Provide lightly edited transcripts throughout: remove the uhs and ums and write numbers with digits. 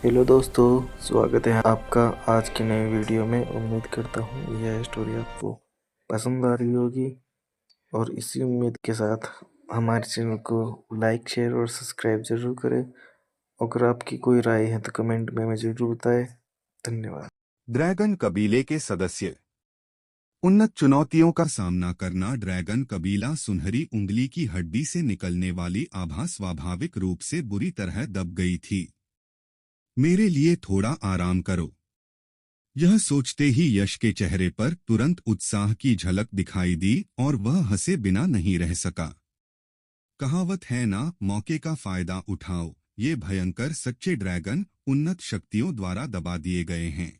Hello दोस्तों, स्वागत है आपका आज की नई वीडियो में। उम्मीद करता हूँ यह स्टोरी आपको पसंद आ रही होगी और इसी उम्मीद के साथ हमारे चैनल को लाइक, शेयर और सब्सक्राइब जरूर करें। अगर आपकी कोई राय है तो कमेंट में मुझे जरूर बताएं। धन्यवाद। ड्रैगन कबीले के सदस्य। उन्नत चुनौतियों का सामना करना। ड्रैगन कबीला सुनहरी उंगली की हड्डी से निकलने वाली आभा स्वाभाविक रूप से बुरी तरह दब गई थी। मेरे लिए थोड़ा आराम करो। यह सोचते ही यश के चेहरे पर तुरंत उत्साह की झलक दिखाई दी और वह हंसे बिना नहीं रह सका। कहावत है ना, मौके का फायदा उठाओ। ये भयंकर सच्चे ड्रैगन उन्नत शक्तियों द्वारा दबा दिए गए हैं।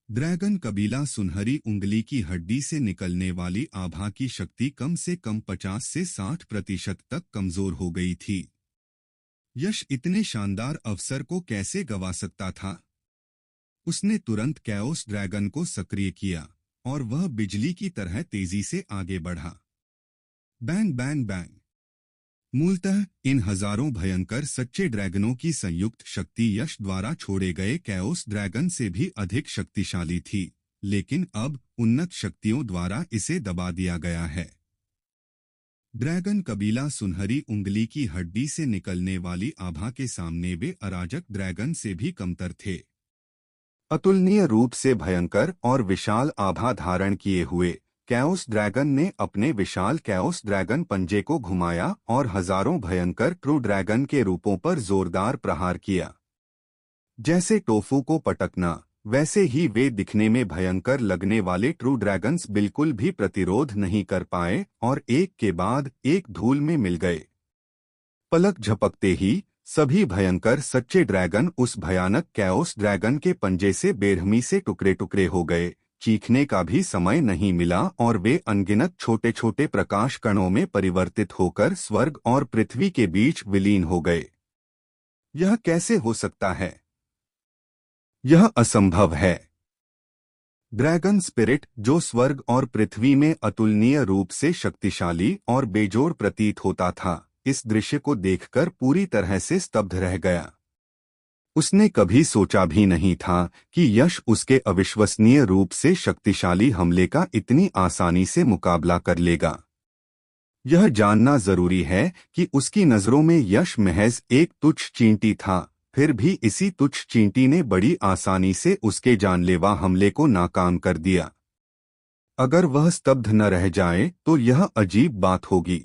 ड्रैगन कबीला सुनहरी उंगली की हड्डी से निकलने वाली आभा की शक्ति कम से कम 50 से 60% तक कमजोर हो गई थी। यश इतने शानदार अवसर को कैसे गवा सकता था? उसने तुरंत कैओस ड्रैगन को सक्रिय किया और वह बिजली की तरह तेजी से आगे बढ़ा। Bang bang bang. मूलतः इन हजारों भयंकर सच्चे ड्रैगनों की संयुक्त शक्ति यश द्वारा छोड़े गए कैओस ड्रैगन से भी अधिक शक्तिशाली थी, लेकिन अब उन्नत शक्तियों द्वारा इसे दबा दिया गया है। ड्रैगन कबीला सुनहरी उंगली की हड्डी से निकलने वाली आभा के सामने वे अराजक ड्रैगन से भी कमतर थे। अतुलनीय रूप से भयंकर और विशाल आभा धारण किए हुए कैओस ड्रैगन ने अपने विशाल कैओस ड्रैगन पंजे को घुमाया और हजारों भयंकर ट्रू ड्रैगन के रूपों पर जोरदार प्रहार किया। जैसे टोफू को पटकना, वैसे ही वे दिखने में भयंकर लगने वाले ट्रू ड्रैगन्स बिल्कुल भी प्रतिरोध नहीं कर पाए और एक के बाद एक धूल में मिल गए। पलक झपकते ही सभी भयंकर सच्चे ड्रैगन उस भयानक कैओस ड्रैगन के पंजे से बेरहमी से टुकड़े टुकड़े हो गए। चीखने का भी समय नहीं मिला और वे अनगिनत छोटे छोटे प्रकाश कणों में परिवर्तित होकर स्वर्ग और पृथ्वी के बीच विलीन हो गए। यह कैसे हो सकता है? यह असंभव है। ड्रैगन स्पिरिट, जो स्वर्ग और पृथ्वी में अतुलनीय रूप से शक्तिशाली और बेजोड़ प्रतीत होता था, इस दृश्य को देखकर पूरी तरह से स्तब्ध रह गया। उसने कभी सोचा भी नहीं था कि यश उसके अविश्वसनीय रूप से शक्तिशाली हमले का इतनी आसानी से मुकाबला कर लेगा। यह जानना जरूरी है कि उसकी नजरों में यश महज एक तुच्छ चींटी था, फिर भी इसी तुच्छ चींटी ने बड़ी आसानी से उसके जानलेवा हमले को नाकाम कर दिया। अगर वह स्तब्ध न रह जाए तो यह अजीब बात होगी।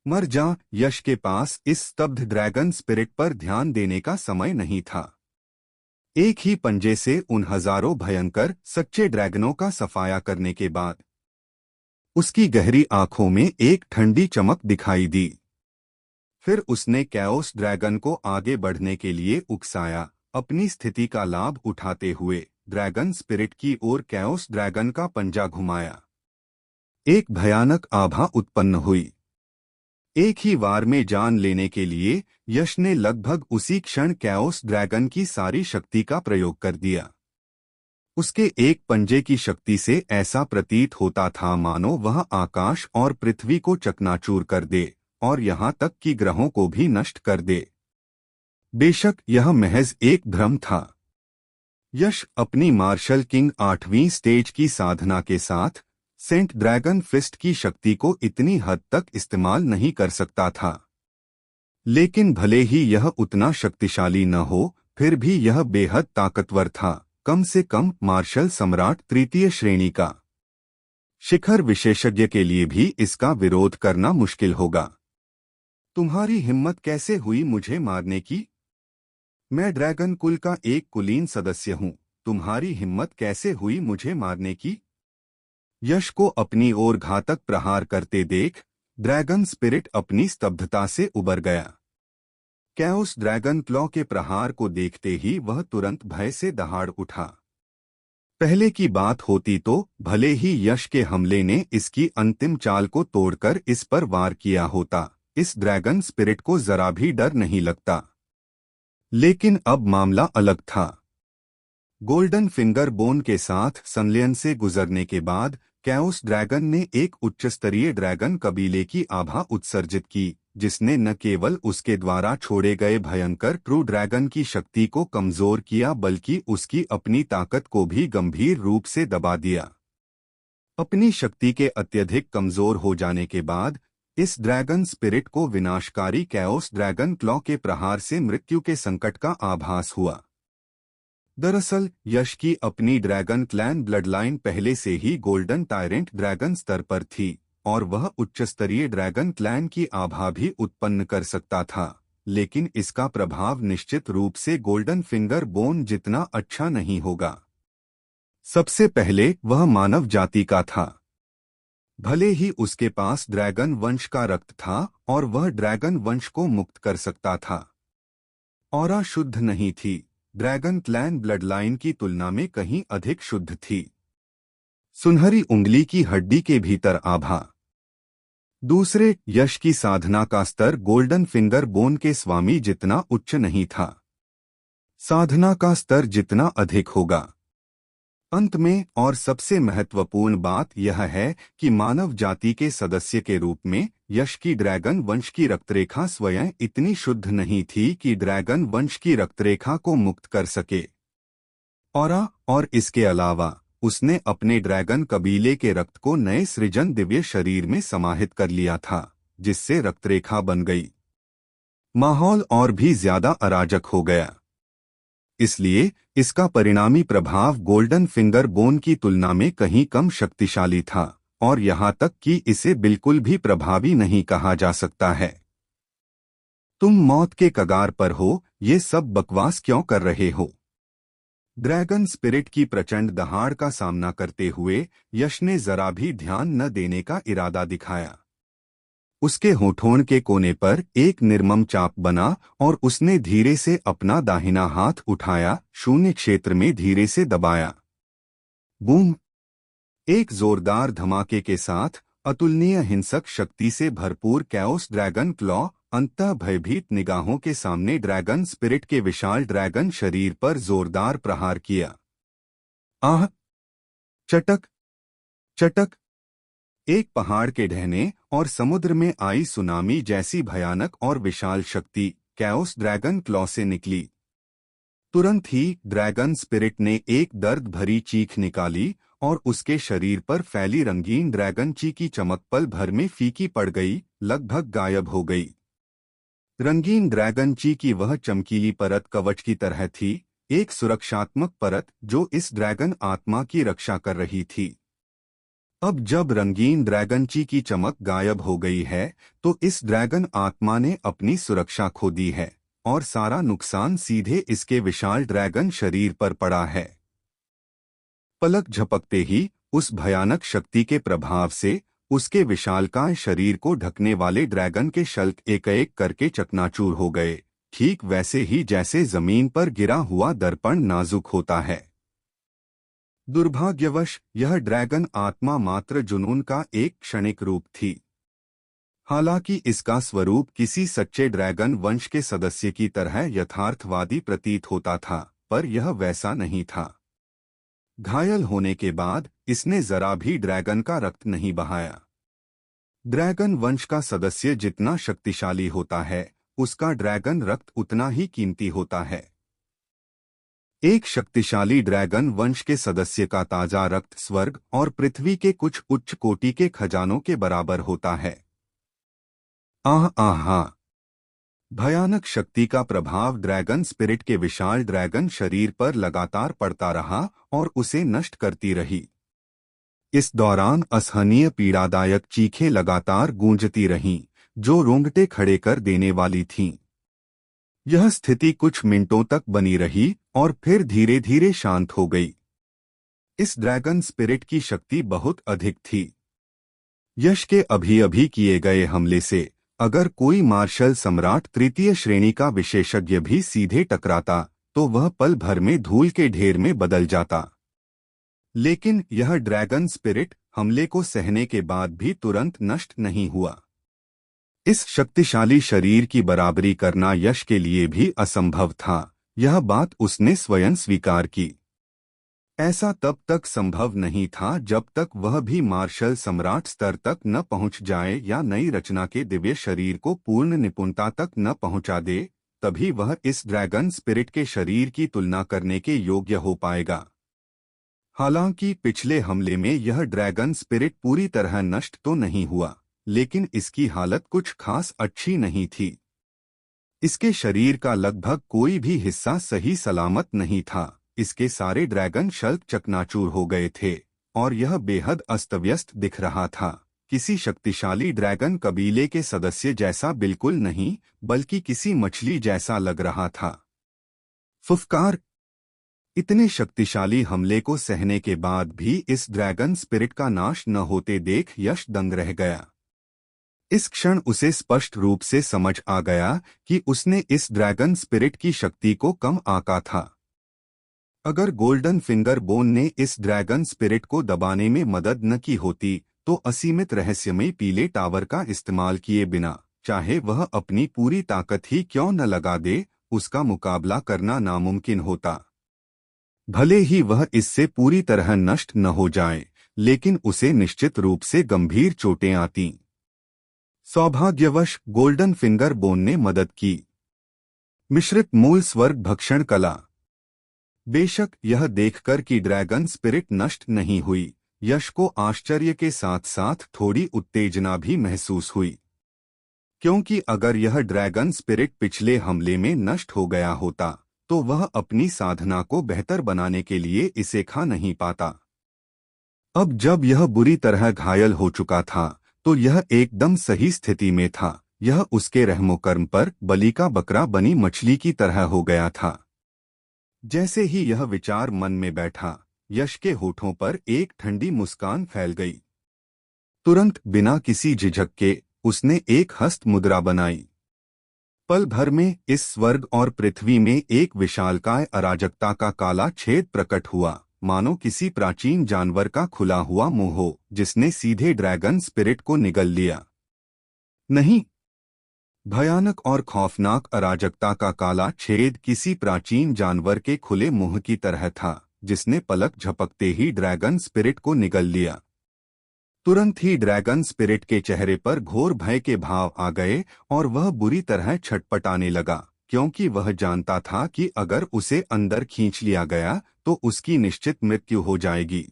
मर जा। यश के पास इस स्तब्ध ड्रैगन स्पिरिट पर ध्यान देने का समय नहीं था। एक ही पंजे से उन हजारों भयंकर सच्चे ड्रैगनों का सफाया करने के बाद उसकी गहरी आंखों में एक ठंडी चमक दिखाई दी। फिर उसने कैओस ड्रैगन को आगे बढ़ने के लिए उकसाया। अपनी स्थिति का लाभ उठाते हुए ड्रैगन स्पिरिट की ओर कैओस ड्रैगन का पंजा घुमाया। एक भयानक आभा उत्पन्न हुई। एक ही वार में जान लेने के लिए यश ने लगभग उसी क्षण कैओस ड्रैगन की सारी शक्ति का प्रयोग कर दिया। उसके एक पंजे की शक्ति से ऐसा प्रतीत होता था मानो वह आकाश और पृथ्वी को चकनाचूर कर दे और यहाँ तक कि ग्रहों को भी नष्ट कर दे। बेशक यह महज एक भ्रम था। यश अपनी मार्शल किंग 8वीं स्टेज की साधना के साथ सेंट ड्रैगन फिस्ट की शक्ति को इतनी हद तक इस्तेमाल नहीं कर सकता था। लेकिन भले ही यह उतना शक्तिशाली न हो, फिर भी यह बेहद ताकतवर था, कम से कम मार्शल सम्राट तृतीय श्रेणी का शिखर विशेषज्ञ के लिए भी इसका विरोध करना मुश्किल होगा। तुम्हारी हिम्मत कैसे हुई मुझे मारने की? मैं ड्रैगन कुल का एक कुलीन सदस्य हूँ। तुम्हारी हिम्मत कैसे हुई मुझे मारने की? यश को अपनी ओर घातक प्रहार करते देख ड्रैगन स्पिरिट अपनी स्तब्धता से उबर गया। कैओस ड्रैगन क्लॉ के प्रहार को देखते ही वह तुरंत भय से दहाड़ उठा। पहले की बात होती तो भले ही यश के हमले ने इसकी अंतिम चाल को तोड़कर इस पर वार किया होता, इस ड्रैगन स्पिरिट को जरा भी डर नहीं लगता। लेकिन अब मामला अलग था। गोल्डन फिंगर बोन के साथ संलयन से गुजरने के बाद कैओस ड्रैगन ने एक उच्चस्तरीय ड्रैगन कबीले की आभा उत्सर्जित की, जिसने न केवल उसके द्वारा छोड़े गए भयंकर ट्रू ड्रैगन की शक्ति को कमजोर किया बल्कि उसकी अपनी ताकत को भी गंभीर रूप से दबा दिया। अपनी शक्ति के अत्यधिक कमजोर हो जाने के बाद इस ड्रैगन स्पिरिट को विनाशकारी कैओस ड्रैगन क्लॉ के प्रहार से मृत्यु के संकट का आभास हुआ। दरअसल यश की अपनी ड्रैगन क्लैन ब्लडलाइन पहले से ही गोल्डन टायरेंट ड्रैगन स्तर पर थी और वह उच्च स्तरीय ड्रैगन क्लैन की आभा भी उत्पन्न कर सकता था, लेकिन इसका प्रभाव निश्चित रूप से गोल्डन फिंगर बोन जितना अच्छा नहीं होगा। सबसे पहले वह मानव जाति का था। भले ही उसके पास ड्रैगन वंश का रक्त था और वह ड्रैगन वंश को मुक्त कर सकता था। ऑरा शुद्ध नहीं थी, ड्रैगन क्लैन ब्लडलाइन की तुलना में कहीं अधिक शुद्ध थी। सुनहरी उंगली की हड्डी के भीतर आभा। दूसरे, यश की साधना का स्तर गोल्डन फिंगर बोन के स्वामी जितना उच्च नहीं था। साधना का स्तर जितना अधिक होगा। अंत में और सबसे महत्वपूर्ण बात यह है कि मानव जाति के सदस्य के रूप में यश की ड्रैगन वंश की रक्तरेखा स्वयं इतनी शुद्ध नहीं थी कि ड्रैगन वंश की रक्तरेखा को मुक्त कर सके। और इसके अलावा उसने अपने ड्रैगन कबीले के रक्त को नए सृजन दिव्य शरीर में समाहित कर लिया था, जिससे रक्तरेखा बन गई। माहौल और भी ज्यादा अराजक हो गया। इसलिए इसका परिणामी प्रभाव गोल्डन फिंगर बोन की तुलना में कहीं कम शक्तिशाली था और यहाँ तक कि इसे बिल्कुल भी प्रभावी नहीं कहा जा सकता है। तुम मौत के कगार पर हो, ये सब बकवास क्यों कर रहे हो? ड्रैगन स्पिरिट की प्रचंड दहाड़ का सामना करते हुए यश ने जरा भी ध्यान न देने का इरादा दिखाया। उसके होठों के कोने पर एक निर्मम चाप बना और उसने धीरे से अपना दाहिना हाथ उठाया, शून्य क्षेत्र में धीरे से दबाया। बूम! एक जोरदार धमाके के साथ अतुलनीय हिंसक शक्ति से भरपूर कैओस ड्रैगन क्लॉ अंततः भयभीत निगाहों के सामने ड्रैगन स्पिरिट के विशाल ड्रैगन शरीर पर जोरदार प्रहार किया। आह! चटक चटक! एक पहाड़ के ढहने और समुद्र में आई सुनामी जैसी भयानक और विशाल शक्ति कैओस ड्रैगन क्लॉ से निकली। तुरंत ही ड्रैगन स्पिरिट ने एक दर्द भरी चीख निकाली और उसके शरीर पर फैली रंगीन ड्रैगन ची की चमक पल भर में फीकी पड़ गई, लगभग गायब हो गई। रंगीन ड्रैगन ची की वह चमकीली परत कवच की तरह थी, एक सुरक्षात्मक परत जो इस ड्रैगन आत्मा की रक्षा कर रही थी। अब जब रंगीन ड्रैगन ची की चमक गायब हो गई है तो इस ड्रैगन आत्मा ने अपनी सुरक्षा खो दी है और सारा नुकसान सीधे इसके विशाल ड्रैगन शरीर पर पड़ा है। पलक झपकते ही उस भयानक शक्ति के प्रभाव से उसके विशालकाय शरीर को ढकने वाले ड्रैगन के शल्क एक एक करके चकनाचूर हो गए, ठीक वैसे ही जैसे जमीन पर गिरा हुआ दर्पण नाजुक होता है। दुर्भाग्यवश यह ड्रैगन आत्मा मात्र जुनून का एक क्षणिक रूप थी। हालांकि इसका स्वरूप किसी सच्चे ड्रैगन वंश के सदस्य की तरह यथार्थवादी प्रतीत होता था, पर यह वैसा नहीं था। घायल होने के बाद इसने जरा भी ड्रैगन का रक्त नहीं बहाया। ड्रैगन वंश का सदस्य जितना शक्तिशाली होता है, उसका ड्रैगन रक्त उतना ही कीमती होता है। एक शक्तिशाली ड्रैगन वंश के सदस्य का ताजा रक्त स्वर्ग और पृथ्वी के कुछ उच्च कोटि के खजानों के बराबर होता है। आहा! भयानक शक्ति का प्रभाव ड्रैगन स्पिरिट के विशाल ड्रैगन शरीर पर लगातार पड़ता रहा और उसे नष्ट करती रही। इस दौरान असहनीय पीड़ादायक चीखें लगातार गूंजती रहीं, जो रोंगटे खड़े कर देने वाली थीं। यह स्थिति कुछ मिनटों तक बनी रही और फिर धीरे धीरे शांत हो गई। इस ड्रैगन स्पिरिट की शक्ति बहुत अधिक थी। यश के अभी किए गए हमले से अगर कोई मार्शल सम्राट तृतीय श्रेणी का विशेषज्ञ भी सीधे टकराता तो वह पल भर में धूल के ढेर में बदल जाता। लेकिन यह ड्रैगन स्पिरिट हमले को सहने के बाद भी तुरंत नष्ट नहीं हुआ। इस शक्तिशाली शरीर की बराबरी करना यश के लिए भी असंभव था, यह बात उसने स्वयं स्वीकार की। ऐसा तब तक संभव नहीं था जब तक वह भी मार्शल सम्राट स्तर तक न पहुंच जाए या नई रचना के दिव्य शरीर को पूर्ण निपुणता तक न पहुंचा दे, तभी वह इस ड्रैगन स्पिरिट के शरीर की तुलना करने के योग्य हो पाएगा। हालांकि पिछले हमले में यह ड्रैगन स्पिरिट पूरी तरह नष्ट तो नहीं हुआ, लेकिन इसकी हालत कुछ खास अच्छी नहीं थी। इसके शरीर का लगभग कोई भी हिस्सा सही सलामत नहीं था। इसके सारे ड्रैगन शल्क चकनाचूर हो गए थे और यह बेहद अस्तव्यस्त दिख रहा था। किसी शक्तिशाली ड्रैगन कबीले के सदस्य जैसा बिल्कुल नहीं, बल्कि किसी मछली जैसा लग रहा था। फुफकार। इतने शक्तिशाली हमले को सहने के बाद भी इस ड्रैगन स्पिरिट का नाश न होते देख यश दंग रह गया। इस क्षण उसे स्पष्ट रूप से समझ आ गया कि उसने इस ड्रैगन स्पिरिट की शक्ति को कम आंका था। अगर गोल्डन फिंगर बोन ने इस ड्रैगन स्पिरिट को दबाने में मदद न की होती तो असीमित रहस्यमय पीले टावर का इस्तेमाल किए बिना, चाहे वह अपनी पूरी ताकत ही क्यों न लगा दे, उसका मुकाबला करना नामुमकिन होता। भले ही वह इससे पूरी तरह नष्ट न हो जाए, लेकिन उसे निश्चित रूप से गंभीर चोटें आती। सौभाग्यवश गोल्डन फिंगर बोन ने मदद की। मिश्रित मूल स्वर्ग भक्षण कला। बेशक यह देखकर कि ड्रैगन स्पिरिट नष्ट नहीं हुई, यश को आश्चर्य के साथ साथ थोड़ी उत्तेजना भी महसूस हुई, क्योंकि अगर यह ड्रैगन स्पिरिट पिछले हमले में नष्ट हो गया होता तो वह अपनी साधना को बेहतर बनाने के लिए इसे खा नहीं पाता। अब जब यह बुरी तरह घायल हो चुका था तो यह एकदम सही स्थिति में था। यह उसके रहमोकर्म पर बलि का बकरा बनी मछली की तरह हो गया था। जैसे ही यह विचार मन में बैठा, यश के होठों पर एक ठंडी मुस्कान फैल गई। तुरंत बिना किसी झिझक के उसने एक हस्त मुद्रा बनाई। पल भर में इस स्वर्ग और पृथ्वी में एक विशालकाय अराजकता का काला छेद प्रकट हुआ, मानो किसी प्राचीन जानवर का खुला हुआ मुंह हो जिसने सीधे ड्रैगन स्पिरिट को निगल लिया। नहीं, भयानक और खौफनाक अराजकता का काला छेद किसी प्राचीन जानवर के खुले मुंह की तरह था जिसने पलक झपकते ही ड्रैगन स्पिरिट को निगल लिया। तुरंत ही ड्रैगन स्पिरिट के चेहरे पर घोर भय के भाव आ गए और वह बुरी तरह छटपटाने लगा, क्योंकि वह जानता था कि अगर उसे अंदर खींच लिया गया तो उसकी निश्चित मृत्यु हो जाएगी।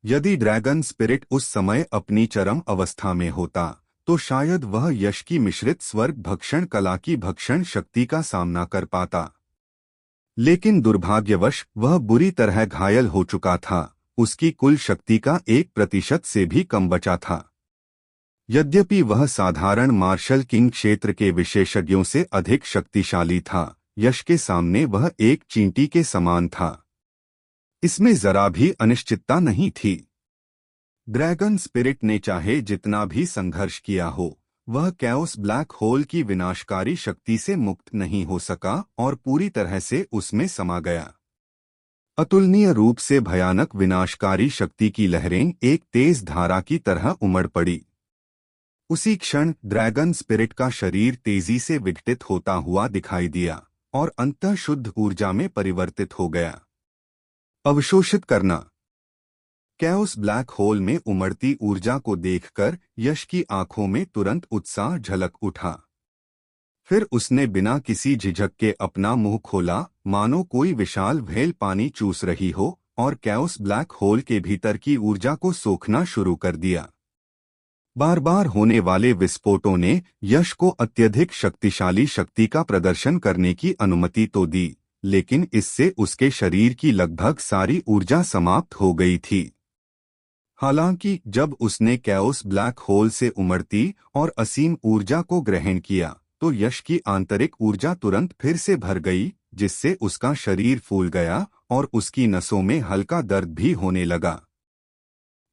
यदि ड्रैगन स्पिरिट उस समय अपनी चरम अवस्था में होता तो शायद वह यश की मिश्रित स्वर्ग भक्षण कला की भक्षण शक्ति का सामना कर पाता, लेकिन दुर्भाग्यवश वह बुरी तरह घायल हो चुका था। उसकी कुल शक्ति का 1% से भी कम बचा था। यद्यपि वह साधारण मार्शल किंग क्षेत्र के विशेषज्ञों से अधिक शक्तिशाली था, यश के सामने वह एक चींटी के समान था। इसमें जरा भी अनिश्चितता नहीं थी। ड्रैगन स्पिरिट ने चाहे जितना भी संघर्ष किया हो, वह कैओस ब्लैक होल की विनाशकारी शक्ति से मुक्त नहीं हो सका और पूरी तरह से उसमें समा गया। अतुलनीय रूप से भयानक विनाशकारी शक्ति की लहरें एक तेज धारा की तरह उमड़ पड़ी। उसी क्षण ड्रैगन स्पिरिट का शरीर तेजी से विघटित होता हुआ दिखाई दिया और अंततः शुद्ध ऊर्जा में परिवर्तित हो गया। अवशोषित करना। कैओस ब्लैक होल में उमड़ती ऊर्जा को देखकर यश की आंखों में तुरंत उत्साह झलक उठा। फिर उसने बिना किसी झिझक के अपना मुंह खोला, मानो कोई विशाल व्हेल पानी चूस रही हो, और कैओस ब्लैक होल के भीतर की ऊर्जा को सोखना शुरू कर दिया। बार बार होने वाले विस्फोटों ने यश को अत्यधिक शक्तिशाली शक्ति का प्रदर्शन करने की अनुमति तो दी, लेकिन इससे उसके शरीर की लगभग सारी ऊर्जा समाप्त हो गई थी। हालांकि जब उसने कैओस ब्लैक होल से उमड़ती और असीम ऊर्जा को ग्रहण किया तो यश की आंतरिक ऊर्जा तुरंत फिर से भर गई, जिससे उसका शरीर फूल गया और उसकी नसों में हल्का दर्द भी होने लगा,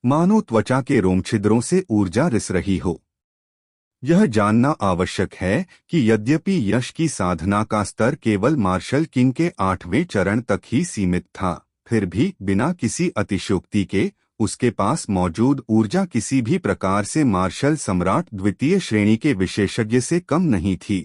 मानो त्वचा के रोमछिद्रों से ऊर्जा रिस रही हो। यह जानना आवश्यक है कि यद्यपि यश की साधना का स्तर केवल मार्शल किंग के 8वें चरण तक ही सीमित था, फिर भी बिना किसी अतिशयोक्ति के उसके पास मौजूद ऊर्जा किसी भी प्रकार से मार्शल सम्राट द्वितीय श्रेणी के विशेषज्ञ से कम नहीं थी।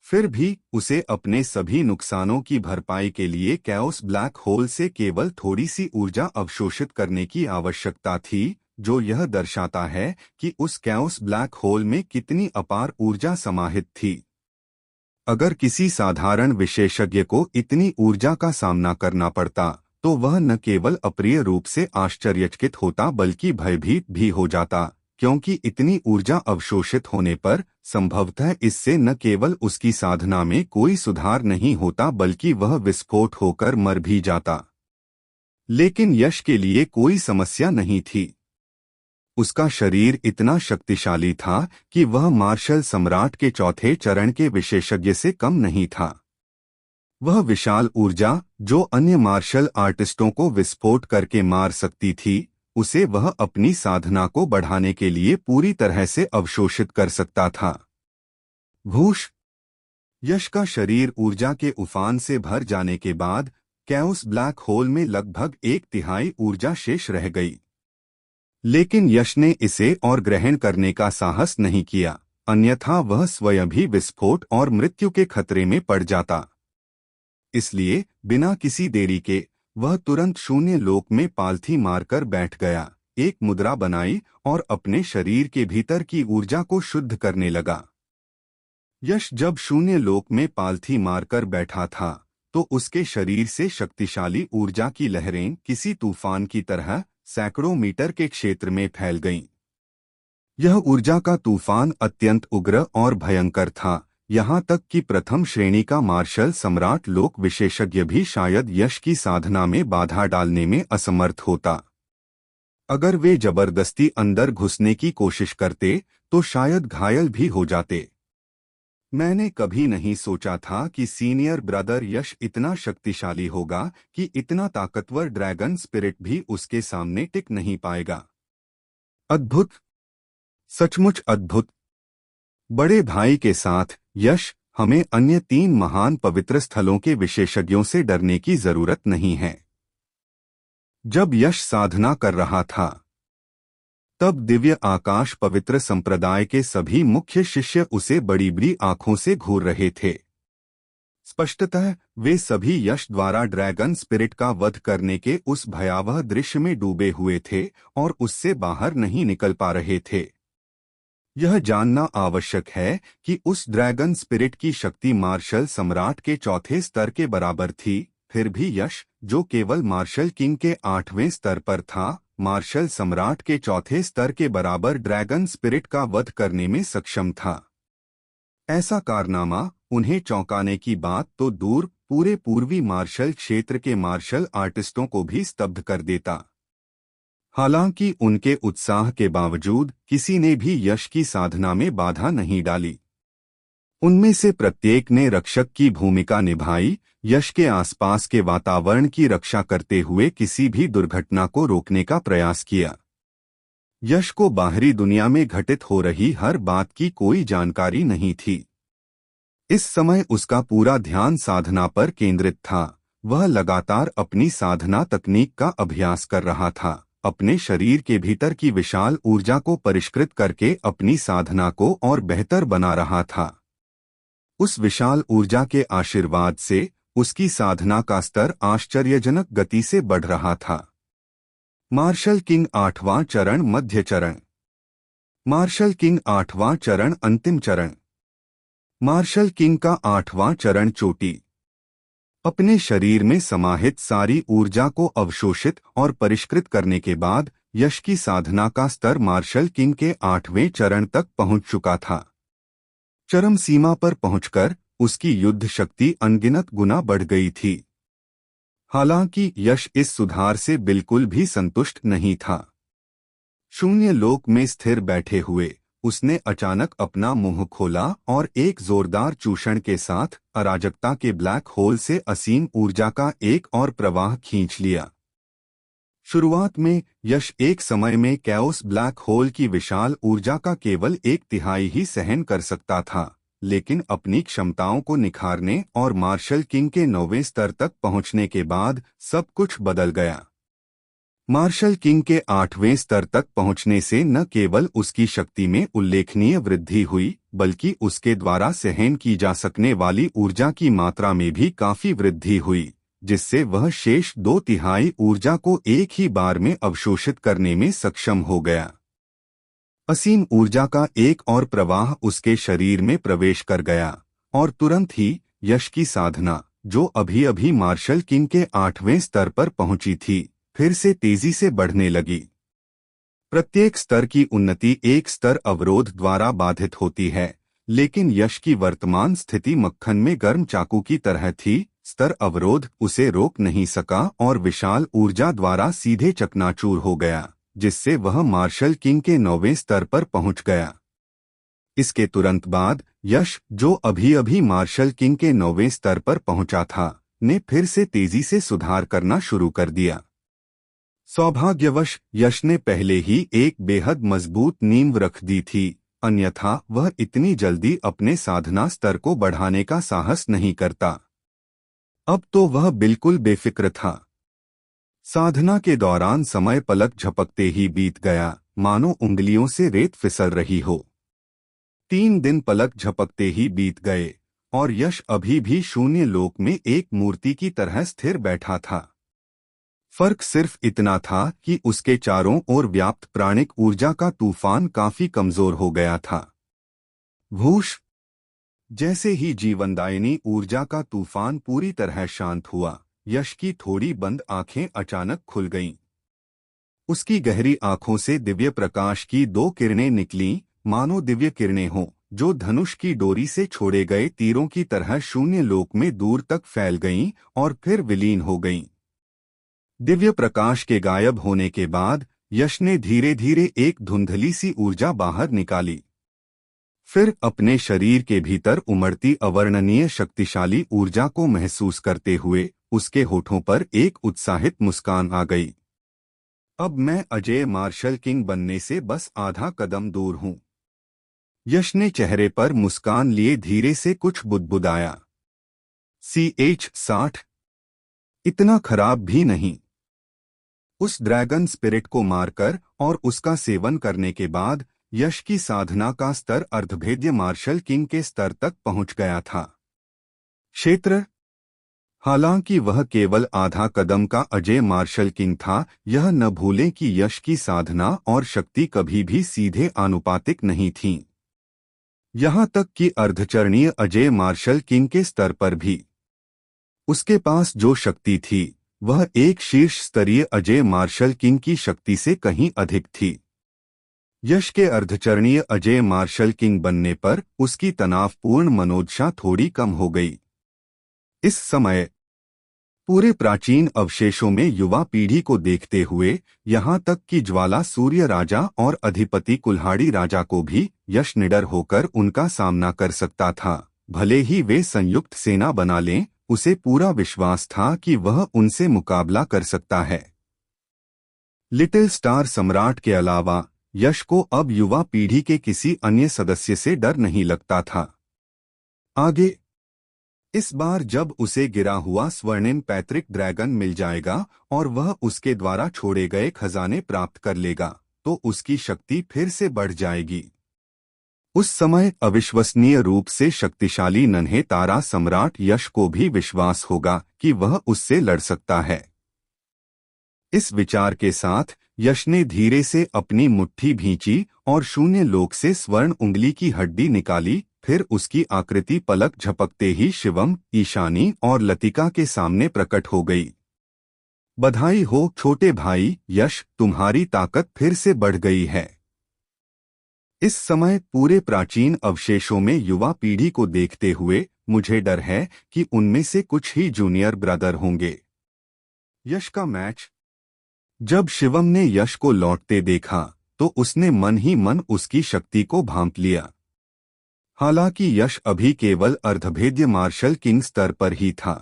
फिर भी उसे अपने सभी नुकसानों की भरपाई के लिए कैओस ब्लैक होल से केवल थोड़ी सी ऊर्जा अवशोषित करने की आवश्यकता थी, जो यह दर्शाता है कि उस कैओस ब्लैक होल में कितनी अपार ऊर्जा समाहित थी। अगर किसी साधारण विशेषज्ञ को इतनी ऊर्जा का सामना करना पड़ता, तो वह न केवल अप्रिय रूप से आश्चर्यचकित होता बल्कि भयभीत भी हो जाता, क्योंकि इतनी ऊर्जा अवशोषित होने पर संभवतः इससे न केवल उसकी साधना में कोई सुधार नहीं होता बल्कि वह विस्फोट होकर मर भी जाता। लेकिन यश के लिए कोई समस्या नहीं थी। उसका शरीर इतना शक्तिशाली था कि वह मार्शल सम्राट के चौथे चरण के विशेषज्ञ से कम नहीं था। वह विशाल ऊर्जा, जो अन्य मार्शल आर्टिस्टों को विस्फोट करके मार सकती थी, उसे वह अपनी साधना को बढ़ाने के लिए पूरी तरह से अवशोषित कर सकता था। भूष यश का शरीर ऊर्जा के उफान से भर जाने के बाद कैओस ब्लैक होल में लगभग 1/3 ऊर्जा शेष रह गई। लेकिन यश ने इसे और ग्रहण करने का साहस नहीं किया, अन्यथा वह स्वयं भी विस्फोट और मृत्यु के खतरे में पड़ जाता। इसलिए बिना किसी देरी के वह तुरंत शून्य लोक में पालथी मारकर बैठ गया, एक मुद्रा बनाई और अपने शरीर के भीतर की ऊर्जा को शुद्ध करने लगा। यश जब शून्य लोक में पालथी मारकर बैठा था, तो उसके शरीर से शक्तिशाली ऊर्जा की लहरें किसी तूफान की तरह सैकड़ों मीटर के क्षेत्र में फैल गईं। यह ऊर्जा का तूफान अत्यंत उग्र और भयंकर था, यहाँ तक कि प्रथम श्रेणी का मार्शल सम्राट लोक विशेषज्ञ भी शायद यश की साधना में बाधा डालने में असमर्थ होता। अगर वे जबरदस्ती अंदर घुसने की कोशिश करते, तो शायद घायल भी हो जाते। मैंने कभी नहीं सोचा था कि सीनियर ब्रदर यश इतना शक्तिशाली होगा कि इतना ताकतवर ड्रैगन स्पिरिट भी उसके सामने टिक नहीं पाएगा। अद्भुत, सचमुच अद्भुत। बड़े भाई के साथ यश, हमें अन्य 3 महान पवित्र स्थलों के विशेषज्ञों से डरने की जरूरत नहीं है। जब यश साधना कर रहा था, तब दिव्य आकाश पवित्र संप्रदाय के सभी मुख्य शिष्य उसे बड़ी बड़ी आंखों से घूर रहे थे। स्पष्टतः वे सभी यश द्वारा ड्रैगन स्पिरिट का वध करने के उस भयावह दृश्य में डूबे हुए थे और उससे बाहर नहीं निकल पा रहे थे। यह जानना आवश्यक है कि उस ड्रैगन स्पिरिट की शक्ति मार्शल सम्राट के चौथे स्तर के बराबर थी, फिर भी यश, जो केवल मार्शल किंग के 8वें स्तर पर था, मार्शल सम्राट के चौथे स्तर के बराबर ड्रैगन स्पिरिट का वध करने में सक्षम था। ऐसा कारनामा उन्हें चौंकाने की बात तो दूर, पूरे पूर्वी मार्शल क्षेत्र के मार्शल आर्टिस्टों को भी स्तब्ध कर देता। हालांकि उनके उत्साह के बावजूद किसी ने भी यश की साधना में बाधा नहीं डाली। उनमें से प्रत्येक ने रक्षक की भूमिका निभाई, यश के आसपास के वातावरण की रक्षा करते हुए किसी भी दुर्घटना को रोकने का प्रयास किया। यश को बाहरी दुनिया में घटित हो रही हर बात की कोई जानकारी नहीं थी। इस समय उसका पूरा ध्यान साधना पर केंद्रित था। वह लगातार अपनी साधना तकनीक का अभ्यास कर रहा था, अपने शरीर के भीतर की विशाल ऊर्जा को परिष्कृत करके अपनी साधना को और बेहतर बना रहा था। उस विशाल ऊर्जा के आशीर्वाद से उसकी साधना का स्तर आश्चर्यजनक गति से बढ़ रहा था। मार्शल किंग 8वां चरण मध्य चरण, मार्शल किंग 8वां चरण अंतिम चरण, मार्शल किंग का 8वां चरण चोटी। अपने शरीर में समाहित सारी ऊर्जा को अवशोषित और परिष्कृत करने के बाद यश की साधना का स्तर मार्शल किंग के 8वें चरण तक पहुंच चुका था। चरम सीमा पर पहुंचकर उसकी युद्ध शक्ति अनगिनत गुना बढ़ गई थी। हालांकि यश इस सुधार से बिल्कुल भी संतुष्ट नहीं था। शून्य लोक में स्थिर बैठे हुए उसने अचानक अपना मुंह खोला और एक जोरदार चूषण के साथ अराजकता के ब्लैक होल से असीम ऊर्जा का एक और प्रवाह खींच लिया। शुरुआत में यश एक समय में कैओस ब्लैक होल की विशाल ऊर्जा का केवल 1/3 ही सहन कर सकता था, लेकिन अपनी क्षमताओं को निखारने और मार्शल किंग के 9वें स्तर तक पहुंचने के बाद सब कुछ बदल गया। मार्शल किंग के 8वें स्तर तक पहुंचने से न केवल उसकी शक्ति में उल्लेखनीय वृद्धि हुई, बल्कि उसके द्वारा सहन की जा सकने वाली ऊर्जा की मात्रा में भी काफी वृद्धि हुई, जिससे वह शेष 2/3 ऊर्जा को एक ही बार में अवशोषित करने में सक्षम हो गया। असीम ऊर्जा का एक और प्रवाह उसके शरीर में प्रवेश कर गया, और तुरंत ही यश की साधना, जो अभी अभी मार्शल किंग के 8वें स्तर पर पहुंची थी, फिर से तेजी से बढ़ने लगी। प्रत्येक स्तर की उन्नति एक स्तर अवरोध द्वारा बाधित होती है, लेकिन यश की वर्तमान स्थिति मक्खन में गर्म चाकू की तरह थी। स्तर अवरोध उसे रोक नहीं सका और विशाल ऊर्जा द्वारा सीधे चकनाचूर हो गया, जिससे वह मार्शल किंग के 9वें स्तर पर पहुंच गया। इसके तुरंत बाद यश, जो अभी अभी मार्शल किंग के 9वें स्तर पर पहुंचा था, ने फिर से तेजी से सुधार करना शुरू कर दिया। सौभाग्यवश यश ने पहले ही एक बेहद मजबूत नींव रख दी थी, अन्यथा वह इतनी जल्दी अपने साधना स्तर को बढ़ाने का साहस नहीं करता। अब तो वह बिल्कुल बेफिक्र था। साधना के दौरान समय पलक झपकते ही बीत गया, मानो उंगलियों से रेत फिसल रही हो। 3 दिन पलक झपकते ही बीत गए, और यश अभी भी शून्य लोक में एक मूर्ति की तरह स्थिर बैठा था। फर्क सिर्फ इतना था कि उसके चारों ओर व्याप्त प्राणिक ऊर्जा का तूफान काफी कमजोर हो गया था। भूष! जैसे ही जीवनदायिनी ऊर्जा का तूफान पूरी तरह शांत हुआ, यश की थोड़ी बंद आंखें अचानक खुल गईं। उसकी गहरी आंखों से दिव्य प्रकाश की 2 किरणें निकलीं, मानो दिव्य किरणें हों, जो धनुष की डोरी से छोड़े गए तीरों की तरह शून्य लोक में दूर तक फैल गईं और फिर विलीन हो गईं। दिव्य प्रकाश के गायब होने के बाद यश ने धीरे धीरे एक धुंधली सी ऊर्जा बाहर निकाली। फिर अपने शरीर के भीतर उमड़ती अवर्णनीय शक्तिशाली ऊर्जा को महसूस करते हुए उसके होठों पर एक उत्साहित मुस्कान आ गई। अब मैं अजय मार्शल किंग बनने से बस आधा कदम दूर हूं। यश ने चेहरे पर मुस्कान लिए धीरे से कुछ बुदबुदाया। CH-60 इतना खराब भी नहीं। उस ड्रैगन स्पिरिट को मारकर और उसका सेवन करने के बाद यश की साधना का स्तर अर्धभेद्य मार्शल किंग के स्तर तक पहुंच गया था। क्षेत्र! हालांकि वह केवल आधा कदम का अजय मार्शल किंग था, यह न भूलें कि यश की साधना और शक्ति कभी भी सीधे आनुपातिक नहीं थीं। यहां तक कि अर्धचरणीय अजय मार्शल किंग के स्तर पर भी उसके पास जो शक्ति थी, वह एक शीर्ष स्तरीय अजय मार्शल किंग की शक्ति से कहीं अधिक थी। यश के अर्धचरणीय अजय मार्शल किंग बनने पर उसकी तनावपूर्ण मनोदशा थोड़ी कम हो गई। इस समय पूरे प्राचीन अवशेषों में युवा पीढ़ी को देखते हुए, यहाँ तक कि ज्वाला सूर्य राजा और अधिपति कुल्हाड़ी राजा को भी यश निडर होकर उनका सामना कर सकता था। भले ही वे संयुक्त सेना बना लें, उसे पूरा विश्वास था कि वह उनसे मुकाबला कर सकता है। लिटिल स्टार सम्राट के अलावा यश को अब युवा पीढ़ी के किसी अन्य सदस्य से डर नहीं लगता था। आगे इस बार जब उसे गिरा हुआ स्वर्णिम पैतृक ड्रैगन मिल जाएगा और वह उसके द्वारा छोड़े गए खजाने प्राप्त कर लेगा, तो उसकी शक्ति फिर से बढ़ जाएगी। उस समय अविश्वसनीय रूप से शक्तिशाली नन्हे तारा सम्राट यश को भी विश्वास होगा कि वह उससे लड़ सकता है। इस विचार के साथ यश ने धीरे से अपनी मुट्ठी भींची और शून्य लोक से स्वर्ण उंगली की हड्डी निकाली। फिर उसकी आकृति पलक झपकते ही शिवम, ईशानी और लतिका के सामने प्रकट हो गई। बधाई हो छोटे भाई यश, तुम्हारी ताकत फिर से बढ़ गई है। इस समय पूरे प्राचीन अवशेषों में युवा पीढ़ी को देखते हुए मुझे डर है कि उनमें से कुछ ही जूनियर ब्रदर होंगे। यश का मैच। जब शिवम ने यश को लौटते देखा तो उसने मन ही मन उसकी शक्ति को भांप लिया। हालांकि यश अभी केवल अर्धभेद्य मार्शल किंग स्तर पर ही था।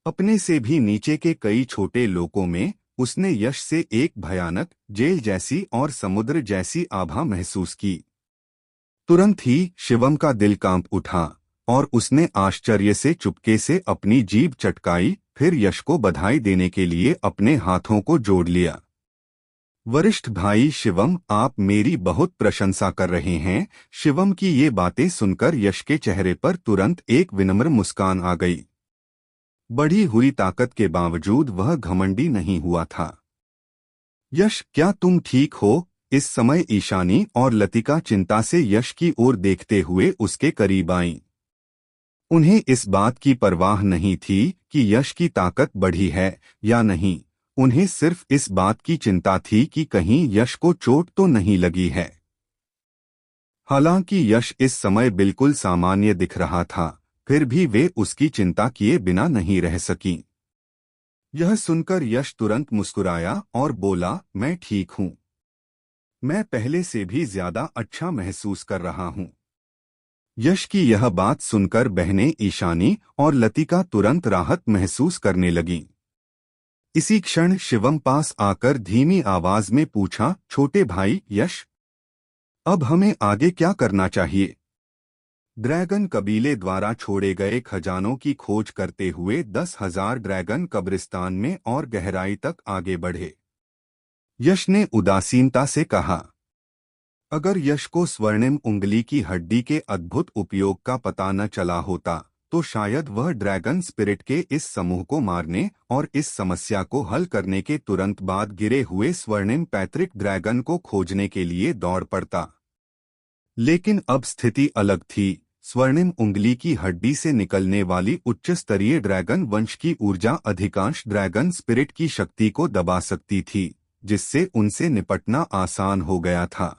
अपने से भी नीचे के कई छोटे लोकों में उसने यश से एक भयानक जेल जैसी और समुद्र जैसी आभा महसूस की। तुरंत ही शिवम का दिल कांप उठा और उसने आश्चर्य से चुपके से अपनी जीभ चटकाई। फिर यश को बधाई देने के लिए अपने हाथों को जोड़ लिया। वरिष्ठ भाई शिवम, आप मेरी बहुत प्रशंसा कर रहे हैं। शिवम की ये बातें सुनकर यश के चेहरे पर तुरंत एक विनम्र मुस्कान आ गई। बढ़ी हुई ताकत के बावजूद वह घमंडी नहीं हुआ था। यश, क्या तुम ठीक हो? इस समय ईशानी और लतिका चिंता से यश की ओर देखते हुए उसके करीब आईं। उन्हें इस बात की परवाह नहीं थी कि यश की ताकत बढ़ी है या नहीं। उन्हें सिर्फ इस बात की चिंता थी कि कहीं यश को चोट तो नहीं लगी है। हालांकि यश इस समय बिल्कुल सामान्य दिख रहा था, फिर भी वे उसकी चिंता किए बिना नहीं रह सकीं। यह सुनकर यश तुरंत मुस्कुराया और बोला, मैं ठीक हूं। मैं पहले से भी ज्यादा अच्छा महसूस कर रहा हूं। यश की यह बात सुनकर बहनें ईशानी और लतिका तुरंत राहत महसूस करने लगीं। इसी क्षण शिवम पास आकर धीमी आवाज में पूछा, छोटे भाई यश, अब हमें आगे क्या करना चाहिए? ड्रैगन कबीले द्वारा छोड़े गए खजानों की खोज करते हुए 10,000 ड्रैगन कब्रिस्तान में और गहराई तक आगे बढ़े। यश ने उदासीनता से कहा। अगर यश को स्वर्णिम उंगली की हड्डी के अद्भुत उपयोग का पता न चला होता तो शायद वह ड्रैगन स्पिरिट के इस समूह को मारने और इस समस्या को हल करने के तुरंत बाद गिरे हुए स्वर्णिम पैतृक ड्रैगन को खोजने के लिए दौड़ पड़ता। लेकिन अब स्थिति अलग थी। स्वर्णिम उंगली की हड्डी से निकलने वाली उच्च स्तरीय ड्रैगन वंश की ऊर्जा अधिकांश ड्रैगन स्पिरिट की शक्ति को दबा सकती थी, जिससे उनसे निपटना आसान हो गया था।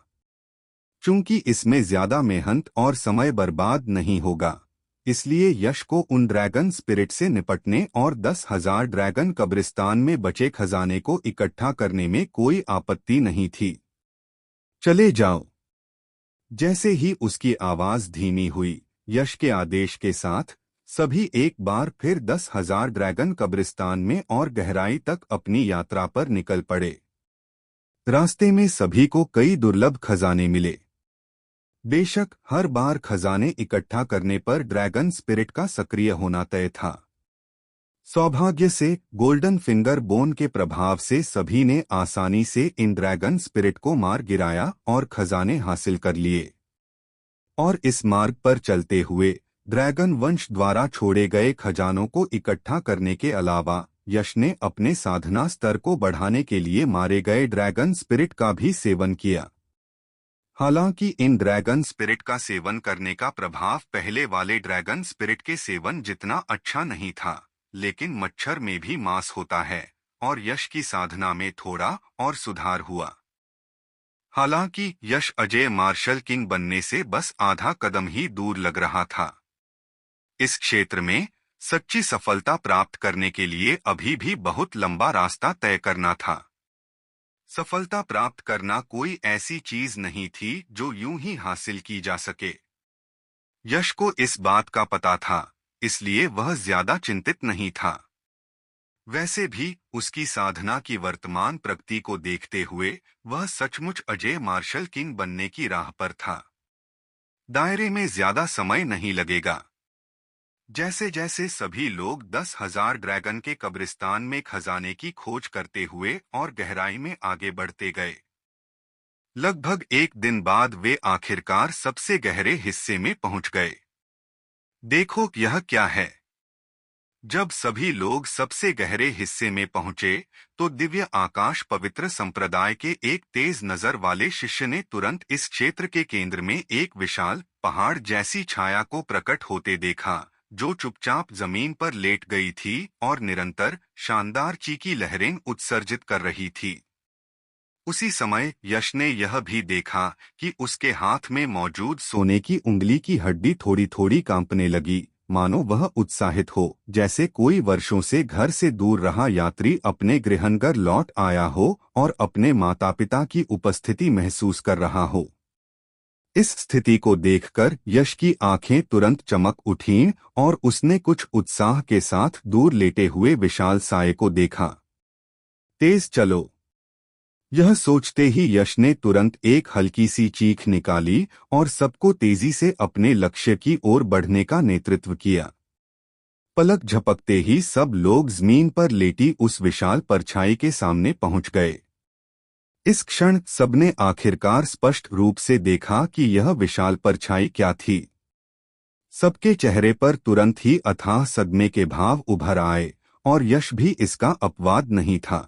चूंकि इसमें ज्यादा मेहनत और समय बर्बाद नहीं होगा, इसलिए यश को उन ड्रैगन स्पिरिट से निपटने और 10,000 ड्रैगन कब्रिस्तान में बचे खजाने को इकट्ठा करने में कोई आपत्ति नहीं थी। चले जाओ। जैसे ही उसकी आवाज धीमी हुई, यश के आदेश के साथ सभी एक बार फिर 10,000 ड्रैगन कब्रिस्तान में और गहराई तक अपनी यात्रा पर निकल पड़े। रास्ते में सभी को कई दुर्लभ खजाने मिले। बेशक हर बार खजाने इकट्ठा करने पर ड्रैगन स्पिरिट का सक्रिय होना तय था। सौभाग्य से गोल्डन फिंगर बोन के प्रभाव से सभी ने आसानी से इन ड्रैगन स्पिरिट को मार गिराया और खजाने हासिल कर लिए। और इस मार्ग पर चलते हुए ड्रैगन वंश द्वारा छोड़े गए खजानों को इकट्ठा करने के अलावा यश ने अपने साधना स्तर को बढ़ाने के लिए मारे गए ड्रैगन स्पिरिट का भी सेवन किया। हालांकि इन ड्रैगन स्पिरिट का सेवन करने का प्रभाव पहले वाले ड्रैगन स्पिरिट के सेवन जितना अच्छा नहीं था, लेकिन मच्छर में भी मांस होता है और यश की साधना में थोड़ा और सुधार हुआ। हालांकि यश अजय मार्शल किंग बनने से बस आधा कदम ही दूर लग रहा था। इस क्षेत्र में सच्ची सफलता प्राप्त करने के लिए अभी भी बहुत लंबा रास्ता तय करना था। सफलता प्राप्त करना कोई ऐसी चीज नहीं थी जो यूं ही हासिल की जा सके। यश को इस बात का पता था, इसलिए वह ज्यादा चिंतित नहीं था। वैसे भी उसकी साधना की वर्तमान प्रगति को देखते हुए वह सचमुच अजय मार्शल किंग बनने की राह पर था। दायरे में ज्यादा समय नहीं लगेगा। जैसे जैसे सभी लोग 10,000 ड्रैगन के कब्रिस्तान में खजाने की खोज करते हुए और गहराई में आगे बढ़ते गए, लगभग एक दिन बाद वे आखिरकार सबसे गहरे हिस्से में पहुंच गए। देखो यह क्या है। जब सभी लोग सबसे गहरे हिस्से में पहुंचे तो दिव्य आकाश पवित्र संप्रदाय के एक तेज नजर वाले शिष्य ने तुरंत इस क्षेत्र के केंद्र में एक विशाल पहाड़ जैसी छाया को प्रकट होते देखा, जो चुपचाप जमीन पर लेट गई थी और निरंतर शानदार चीकी लहरें उत्सर्जित कर रही थी। उसी समय यश ने यह भी देखा कि उसके हाथ में मौजूद सोने की उंगली की हड्डी थोड़ी थोड़ी कांपने लगी, मानो वह उत्साहित हो, जैसे कोई वर्षों से घर से दूर रहा यात्री अपने गृहनगर लौट आया हो और अपने माता पिता की उपस्थिति महसूस कर रहा हो। इस स्थिति को देखकर यश की आंखें तुरंत चमक उठीं और उसने कुछ उत्साह के साथ दूर लेटे हुए विशाल साये को देखा। तेज चलो। यह सोचते ही यश ने तुरंत एक हल्की सी चीख निकाली और सबको तेजी से अपने लक्ष्य की ओर बढ़ने का नेतृत्व किया। पलक झपकते ही सब लोग जमीन पर लेटी उस विशाल परछाई के सामने पहुंच गए। इस क्षण सबने आखिरकार स्पष्ट रूप से देखा कि यह विशाल परछाई क्या थी। सबके चेहरे पर तुरंत ही अथाह सदमे के भाव उभर आए, और यश भी इसका अपवाद नहीं था।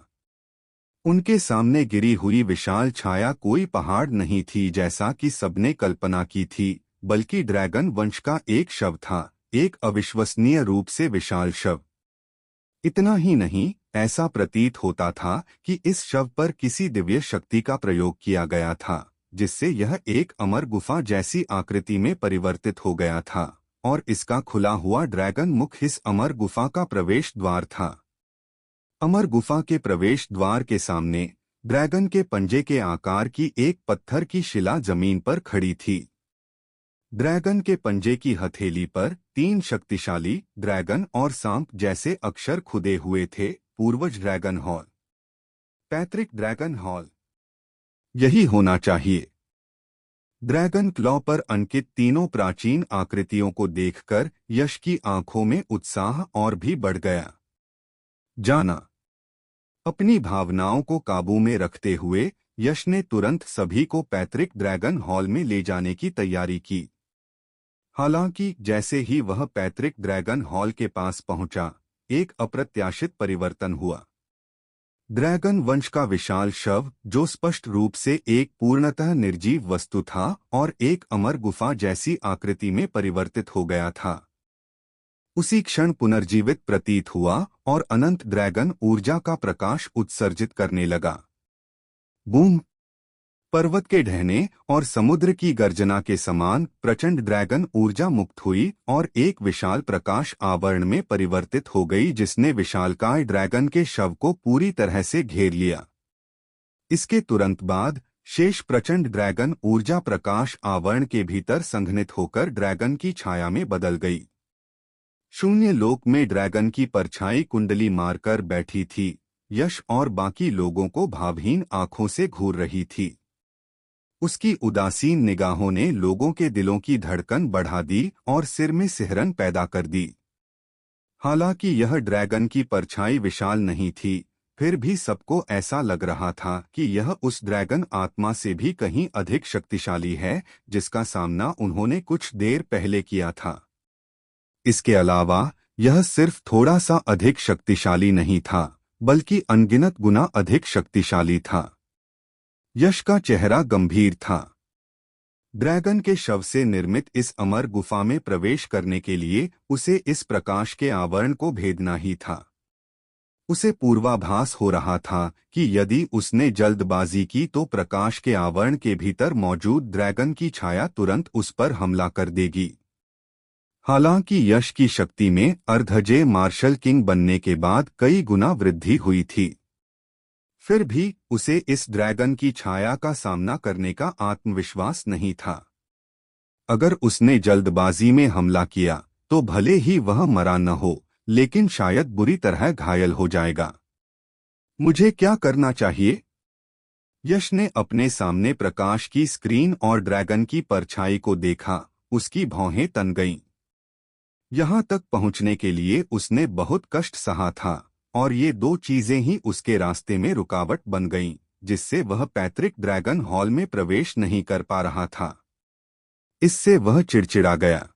उनके सामने गिरी हुई विशाल छाया कोई पहाड़ नहीं थी जैसा कि सबने कल्पना की थी, बल्कि ड्रैगन वंश का एक शव था, एक अविश्वसनीय रूप से विशाल शव। इतना ही नहीं, ऐसा प्रतीत होता था कि इस शव पर किसी दिव्य शक्ति का प्रयोग किया गया था, जिससे यह एक अमर गुफा जैसी आकृति में परिवर्तित हो गया था, और इसका खुला हुआ ड्रैगन मुख इस अमर गुफा का प्रवेश द्वार था। अमर गुफा के प्रवेश द्वार के सामने ड्रैगन के पंजे के आकार की एक पत्थर की शिला जमीन पर खड़ी थी। ड्रैगन के पंजे की हथेली पर 3 शक्तिशाली ड्रैगन और सांप जैसे अक्षर खुदे हुए थे, पूर्वज ड्रैगन हॉल, पैतृक ड्रैगन हॉल। यही होना चाहिए। ड्रैगन क्लॉ पर अंकित तीनों प्राचीन आकृतियों को देखकर यश की आंखों में उत्साह और भी बढ़ गया। जाना। अपनी भावनाओं को काबू में रखते हुए यश ने तुरंत सभी को पैतृक ड्रैगन हॉल में ले जाने की तैयारी की। हालांकि जैसे ही वह पैतृक ड्रैगन हॉल के पास पहुंचा, एक अप्रत्याशित परिवर्तन हुआ। ड्रैगन वंश का विशाल शव, जो स्पष्ट रूप से एक पूर्णतः निर्जीव वस्तु था और एक अमर गुफा जैसी आकृति में परिवर्तित हो गया था, उसी क्षण पुनर्जीवित प्रतीत हुआ और अनंत ड्रैगन ऊर्जा का प्रकाश उत्सर्जित करने लगा। बूम! पर्वत के ढहने और समुद्र की गर्जना के समान प्रचंड ड्रैगन ऊर्जा मुक्त हुई और एक विशाल प्रकाश आवरण में परिवर्तित हो गई, जिसने विशालकाय ड्रैगन के शव को पूरी तरह से घेर लिया। इसके तुरंत बाद शेष प्रचंड ड्रैगन ऊर्जा प्रकाश आवरण के भीतर संघनित होकर ड्रैगन की छाया में बदल गई। शून्य लोक में ड्रैगन की परछाई कुंडली मारकर बैठी थी, यश और बाकी लोगों को भावहीन आंखों से घूर रही थी। उसकी उदासीन निगाहों ने लोगों के दिलों की धड़कन बढ़ा दी और सिर में सिहरन पैदा कर दी। हालांकि यह ड्रैगन की परछाई विशाल नहीं थी, फिर भी सबको ऐसा लग रहा था कि यह उस ड्रैगन आत्मा से भी कहीं अधिक शक्तिशाली है, जिसका सामना उन्होंने कुछ देर पहले किया था। इसके अलावा यह सिर्फ थोड़ा सा अधिक शक्तिशाली नहीं था, बल्कि अनगिनत गुना अधिक शक्तिशाली था। यश का चेहरा गंभीर था। ड्रैगन के शव से निर्मित इस अमर गुफा में प्रवेश करने के लिए उसे इस प्रकाश के आवरण को भेदना ही था। उसे पूर्वाभास हो रहा था कि यदि उसने जल्दबाजी की तो प्रकाश के आवरण के भीतर मौजूद ड्रैगन की छाया तुरंत उस पर हमला कर देगी। हालांकि यश की शक्ति में अर्धजय मार्शल किंग बनने के बाद कई गुना वृद्धि हुई थी, फिर भी उसे इस ड्रैगन की छाया का सामना करने का आत्मविश्वास नहीं था। अगर उसने जल्दबाजी में हमला किया तो भले ही वह मरा न हो, लेकिन शायद बुरी तरह घायल हो जाएगा। मुझे क्या करना चाहिए? यश ने अपने सामने प्रकाश की स्क्रीन और ड्रैगन की परछाई को देखा। उसकी भौहें तन गईं। यहां तक पहुंचने के लिए उसने बहुत कष्ट सहा था, और ये 2 चीजें ही उसके रास्ते में रुकावट बन गईं, जिससे वह पैतृक ड्रैगन हॉल में प्रवेश नहीं कर पा रहा था। इससे वह चिड़चिड़ा गया।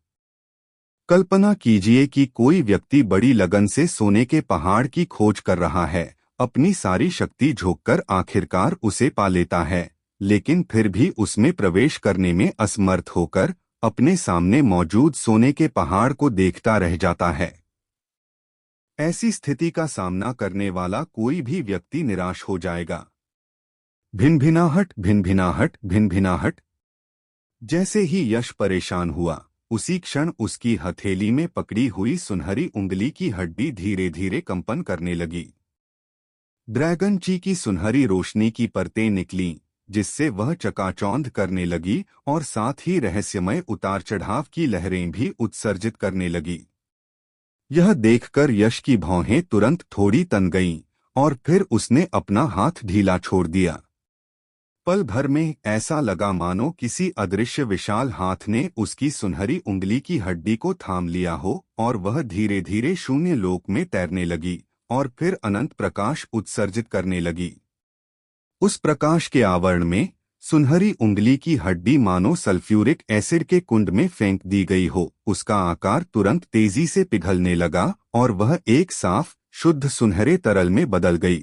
कल्पना कीजिए कि कोई व्यक्ति बड़ी लगन से सोने के पहाड़ की खोज कर रहा है, अपनी सारी शक्ति झोंककर आखिरकार उसे पा लेता है, लेकिन फिर भी उसमें प्रवेश करने में असमर्थ होकर अपने सामने मौजूद सोने के पहाड़ को देखता रह जाता है। ऐसी स्थिति का सामना करने वाला कोई भी व्यक्ति निराश हो जाएगा। भिनभिनाहट, भिनभिनाहट, भिनभिनाहट। जैसे ही यश परेशान हुआ, उसी क्षण उसकी हथेली में पकड़ी हुई सुनहरी उंगली की हड्डी धीरे धीरे कंपन करने लगी। ड्रैगन ची की सुनहरी रोशनी की परतें निकलीं, जिससे वह चकाचौंध करने लगी और साथ ही रहस्यमय उतार चढ़ाव की लहरें भी उत्सर्जित करने लगी। यह देखकर यश की भौहें तुरंत थोड़ी तन गईं, और फिर उसने अपना हाथ ढीला छोड़ दिया। पल भर में ऐसा लगा मानो किसी अदृश्य विशाल हाथ ने उसकी सुनहरी उंगली की हड्डी को थाम लिया हो और वह धीरे धीरे शून्य लोक में तैरने लगी और फिर अनंत प्रकाश उत्सर्जित करने लगी। उस प्रकाश के आवरण में सुनहरी उंगली की हड्डी मानो सल्फ्यूरिक एसिड के कुंड में फेंक दी गई हो। उसका आकार तुरंत तेजी से पिघलने लगा और वह एक साफ शुद्ध सुनहरे तरल में बदल गई।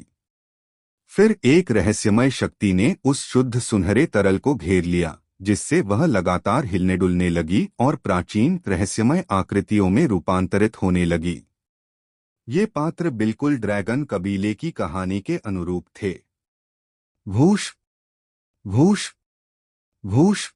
फिर एक रहस्यमय शक्ति ने उस शुद्ध सुनहरे तरल को घेर लिया, जिससे वह लगातार हिलने डुलने लगी और प्राचीन रहस्यमय आकृतियों में रूपांतरित होने लगी। ये पात्र बिल्कुल ड्रैगन कबीले की कहानी के अनुरूप थे। भूष भूष भूष।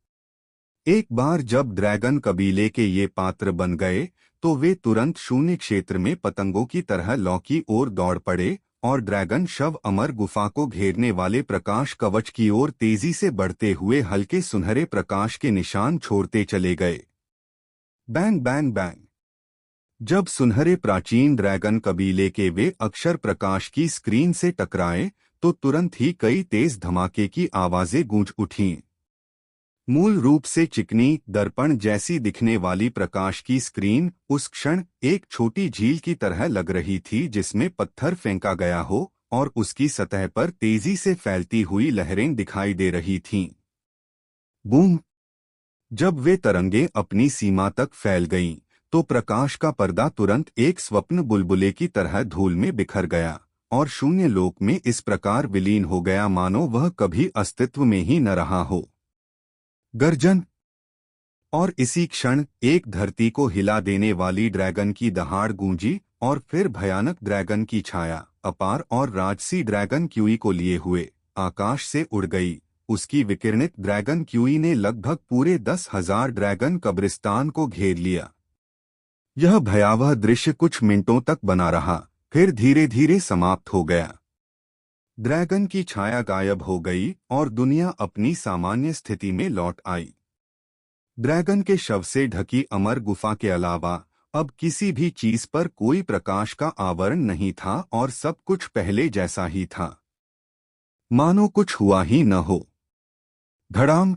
एक बार जब ड्रैगन कबीले के ये पात्र बन गए तो वे तुरंत शून्य क्षेत्र में पतंगों की तरह लौ की ओर दौड़ पड़े और ड्रैगन शव अमर गुफा को घेरने वाले प्रकाश कवच की ओर तेजी से बढ़ते हुए हल्के सुनहरे प्रकाश के निशान छोड़ते चले गए। Bang bang bang. जब सुनहरे प्राचीन ड्रैगन कबीले के वे अक्षर प्रकाश की स्क्रीन से टकराए तो तुरंत ही कई तेज धमाके की आवाजें गूंज उठीं। मूल रूप से चिकनी दर्पण जैसी दिखने वाली प्रकाश की स्क्रीन उस क्षण एक छोटी झील की तरह लग रही थी जिसमें पत्थर फेंका गया हो और उसकी सतह पर तेजी से फैलती हुई लहरें दिखाई दे रही थीं। बूम। जब वे तरंगें अपनी सीमा तक फैल गईं, तो प्रकाश का पर्दा तुरंत एक स्वप्न बुलबुले की तरह धूल में बिखर गया और शून्य लोक में इस प्रकार विलीन हो गया मानो वह कभी अस्तित्व में ही न रहा हो। गर्जन। और इसी क्षण एक धरती को हिला देने वाली ड्रैगन की दहाड़ गूंजी और फिर भयानक ड्रैगन की छाया अपार और राजसी ड्रैगन क्यूई को लिए हुए आकाश से उड़ गई। उसकी विकिरणित ड्रैगन क्यूई ने लगभग पूरे 10,000 ड्रैगन कब्रिस्तान को घेर लिया। यह भयावह दृश्य कुछ मिनटों तक बना रहा, फिर धीरे धीरे समाप्त हो गया। ड्रैगन की छाया गायब हो गई और दुनिया अपनी सामान्य स्थिति में लौट आई। ड्रैगन के शव से ढकी अमर गुफा के अलावा अब किसी भी चीज पर कोई प्रकाश का आवरण नहीं था और सब कुछ पहले जैसा ही था, मानो कुछ हुआ ही न हो। धड़ाम।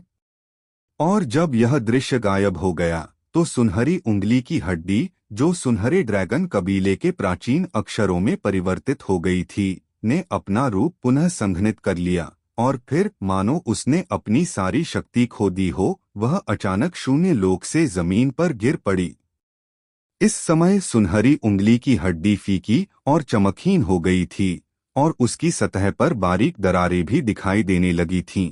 और जब यह दृश्य गायब हो गया तो सुनहरी उंगली की हड्डी, जो सुनहरे ड्रैगन कबीले के प्राचीन अक्षरों में परिवर्तित हो गई थी, ने अपना रूप पुनः संघनित कर लिया और फिर मानो उसने अपनी सारी शक्ति खो दी हो, वह अचानक शून्य लोक से जमीन पर गिर पड़ी। इस समय सुनहरी उंगली की हड्डी फीकी और चमकहीन हो गई थी और उसकी सतह पर बारीक दरारें भी दिखाई देने लगी थीं।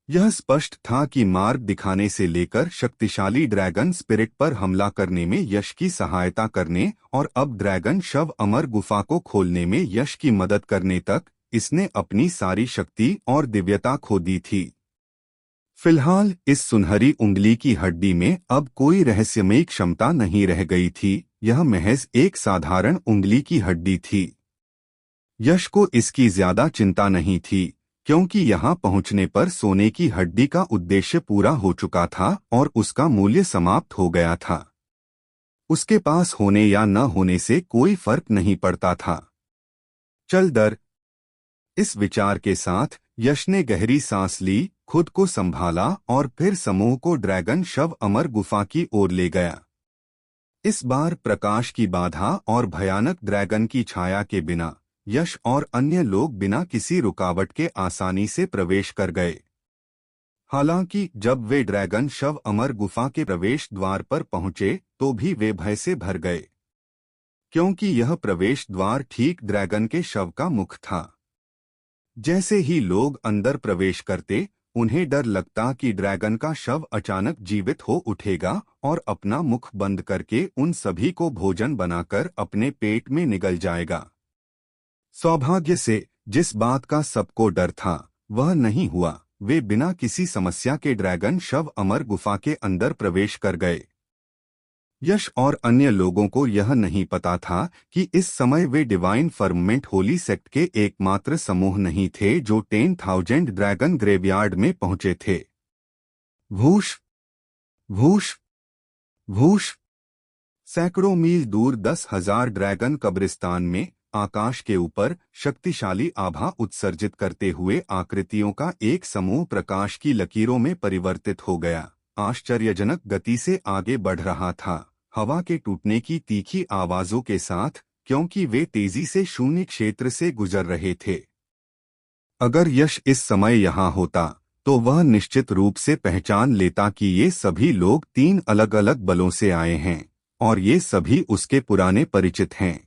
यह स्पष्ट था कि मार्ग दिखाने से लेकर शक्तिशाली ड्रैगन स्पिरिट पर हमला करने में यश की सहायता करने और अब ड्रैगन शव अमर गुफा को खोलने में यश की मदद करने तक इसने अपनी सारी शक्ति और दिव्यता खो दी थी। फिलहाल इस सुनहरी उंगली की हड्डी में अब कोई रहस्यमयी क्षमता नहीं रह गई थी, यह महज एक साधारण उंगली की हड्डी थी। यश को इसकी ज्यादा चिंता नहीं थी, क्योंकि यहाँ पहुँचने पर सोने की हड्डी का उद्देश्य पूरा हो चुका था और उसका मूल्य समाप्त हो गया था। उसके पास होने या न होने से कोई फर्क नहीं पड़ता था। चल दर। इस विचार के साथ यश ने गहरी सांस ली, खुद को संभाला और फिर समूह को ड्रैगन शव अमर गुफा की ओर ले गया। इस बार प्रकाश की बाधा और भयानक ड्रैगन की छाया के बिना यश और अन्य लोग बिना किसी रुकावट के आसानी से प्रवेश कर गए। हालांकि जब वे ड्रैगन शव अमर गुफा के प्रवेश द्वार पर पहुंचे तो भी वे भय से भर गए, क्योंकि यह प्रवेश द्वार ठीक ड्रैगन के शव का मुख था। जैसे ही लोग अंदर प्रवेश करते, उन्हें डर लगता कि ड्रैगन का शव अचानक जीवित हो उठेगा और अपना मुख बंद करके उन सभी को भोजन बनाकर अपने पेट में निगल जाएगा। सौभाग्य से जिस बात का सबको डर था वह नहीं हुआ। वे बिना किसी समस्या के ड्रैगन शव अमर गुफा के अंदर प्रवेश कर गए। यश और अन्य लोगों को यह नहीं पता था कि इस समय वे डिवाइन फर्ममेंट होली सेक्ट के एकमात्र समूह नहीं थे जो 10,000 ड्रैगन ग्रेवयार्ड में पहुंचे थे। भूष भूष भूष। सैकड़ों मील दूर 10,000 ड्रैगन कब्रिस्तान में आकाश के ऊपर शक्तिशाली आभा उत्सर्जित करते हुए आकृतियों का एक समूह प्रकाश की लकीरों में परिवर्तित हो गया, आश्चर्यजनक गति से आगे बढ़ रहा था, हवा के टूटने की तीखी आवाजों के साथ, क्योंकि वे तेजी से शून्य क्षेत्र से गुजर रहे थे। अगर यश इस समय यहाँ होता तो वह निश्चित रूप से पहचान लेता कि ये सभी लोग 3 अलग अलग बलों से आए हैं और ये सभी उसके पुराने परिचित हैं।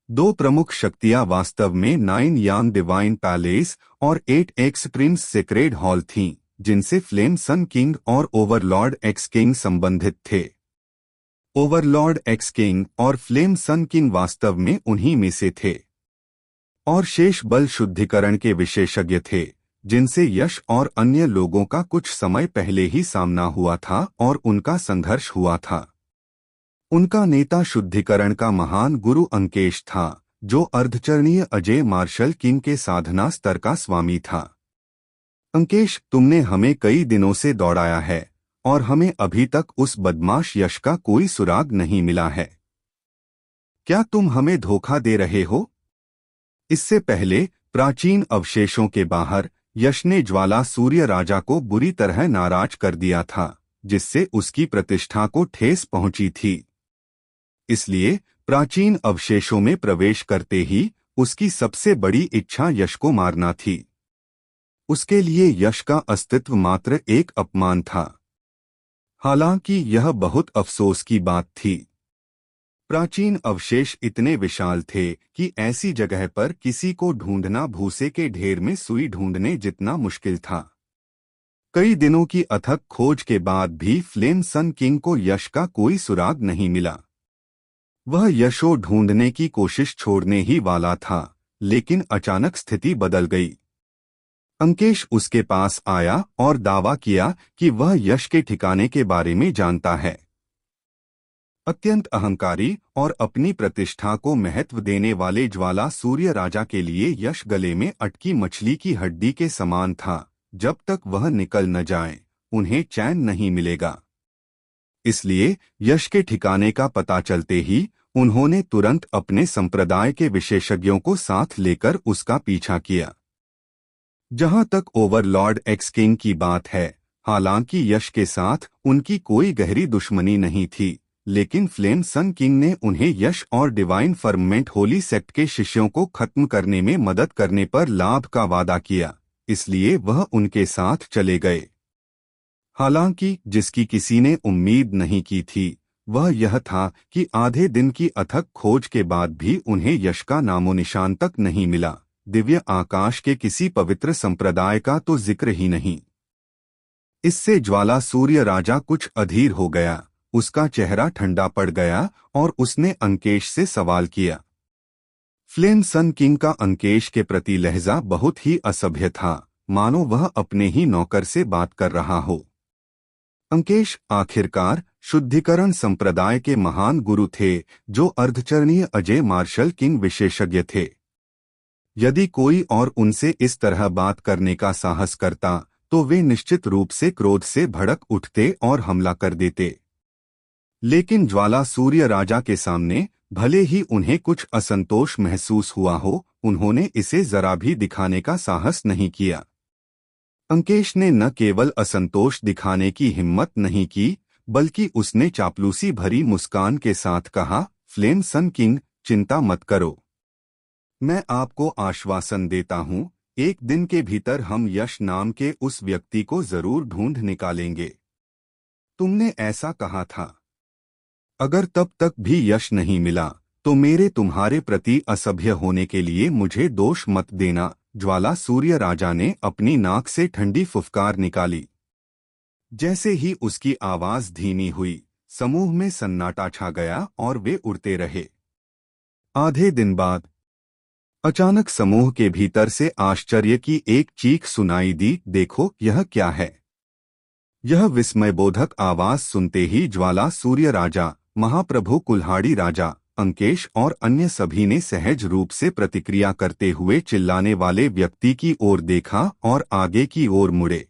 2 प्रमुख शक्तियां वास्तव में 9 यांग डिवाइन पैलेस और 8 एक्सट्रीम्स सेक्रेड हॉल थीं, जिनसे फ्लेम सन किंग और ओवरलॉर्ड एक्स किंग संबंधित थे। ओवरलॉर्ड एक्स किंग और फ्लेम सन किंग वास्तव में उन्हीं में से थे और शेष बल शुद्धिकरण के विशेषज्ञ थे, जिनसे यश और अन्य लोगों का कुछ समय पहले ही सामना हुआ था और उनका संघर्ष हुआ था। उनका नेता शुद्धिकरण का महान गुरु अंकेश था, जो अर्धचरणीय अजय मार्शल किंग के साधना स्तर का स्वामी था। अंकेश, तुमने हमें कई दिनों से दौड़ाया है और हमें अभी तक उस बदमाश यश का कोई सुराग नहीं मिला है। क्या तुम हमें धोखा दे रहे हो? इससे पहले प्राचीन अवशेषों के बाहर यश ने ज्वाला सूर्य राजा को बुरी तरह नाराज कर दिया था, जिससे उसकी प्रतिष्ठा को ठेस पहुंची थी। इसलिए प्राचीन अवशेषों में प्रवेश करते ही उसकी सबसे बड़ी इच्छा यश को मारना थी। उसके लिए यश का अस्तित्व मात्र एक अपमान था। हालांकि यह बहुत अफसोस की बात थी। प्राचीन अवशेष इतने विशाल थे कि ऐसी जगह पर किसी को ढूंढना भूसे के ढेर में सुई ढूंढने जितना मुश्किल था। कई दिनों की अथक खोज के बाद भी फ्लेम सन किंग को यश का कोई सुराग नहीं मिला। वह यशो ढूंढने की कोशिश छोड़ने ही वाला था, लेकिन अचानक स्थिति बदल गई। अंकेश उसके पास आया और दावा किया कि वह यश के ठिकाने के बारे में जानता है। अत्यंत अहंकारी और अपनी प्रतिष्ठा को महत्व देने वाले ज्वाला सूर्य राजा के लिए यश गले में अटकी मछली की हड्डी के समान था। जब तक वह निकल न जाए, उन्हें चैन नहीं मिलेगा। इसलिए यश के ठिकाने का पता चलते ही उन्होंने तुरंत अपने संप्रदाय के विशेषज्ञों को साथ लेकर उसका पीछा किया। जहां तक ओवरलॉर्ड एक्स किंग की बात है, हालांकि यश के साथ उनकी कोई गहरी दुश्मनी नहीं थी, लेकिन फ्लेम सन किंग ने उन्हें यश और डिवाइन फर्ममेंट होली सेक्ट के शिष्यों को खत्म करने में मदद करने पर लाभ का वादा किया, इसलिए वह उनके साथ चले गए। हालांकि जिसकी किसी ने उम्मीद नहीं की थी, वह यह था कि आधे दिन की अथक खोज के बाद भी उन्हें यश का नामो निशान तक नहीं मिला। दिव्य आकाश के किसी पवित्र संप्रदाय का तो जिक्र ही नहीं। इससे ज्वाला सूर्य राजा कुछ अधीर हो गया, उसका चेहरा ठंडा पड़ गया और उसने अंकेश से सवाल किया। फ्लेम सन किंग का अंकेश के प्रति लहजा बहुत ही असभ्य था, मानो वह अपने ही नौकर से बात कर रहा हो। अंकेश आखिरकार शुद्धिकरण संप्रदाय के महान गुरु थे, जो अर्धचरणीय अजय मार्शल किंग विशेषज्ञ थे। यदि कोई और उनसे इस तरह बात करने का साहस करता, तो वे निश्चित रूप से क्रोध से भड़क उठते और हमला कर देते। लेकिन ज्वाला सूर्य राजा के सामने भले ही उन्हें कुछ असंतोष महसूस हुआ हो, उन्होंने इसे जरा भी दिखाने का साहस नहीं किया। अंकेश ने न केवल असंतोष दिखाने की हिम्मत नहीं की, बल्कि उसने चापलूसी भरी मुस्कान के साथ कहा, फ्लेम सन किंग, चिंता मत करो। मैं आपको आश्वासन देता हूं, एक दिन के भीतर हम यश नाम के उस व्यक्ति को जरूर ढूंढ निकालेंगे। तुमने ऐसा कहा था। अगर तब तक भी यश नहीं मिला, तो मेरे तुम्हारे प्रति असभ्य होने के लिए मुझे दोष मत देना। ज्वाला सूर्य राजा ने अपनी नाक से ठंडी फुफकार निकाली। जैसे ही उसकी आवाज धीमी हुई, समूह में सन्नाटा छा गया और वे उड़ते रहे। आधे दिन बाद अचानक समूह के भीतर से आश्चर्य की एक चीख सुनाई दी, देखो यह क्या है। यह विस्मयबोधक आवाज सुनते ही ज्वाला सूर्य राजा, महाप्रभु कुल्हाड़ी राजा, अंकेश और अन्य सभी ने सहज रूप से प्रतिक्रिया करते हुए चिल्लाने वाले व्यक्ति की ओर देखा और आगे की ओर मुड़े।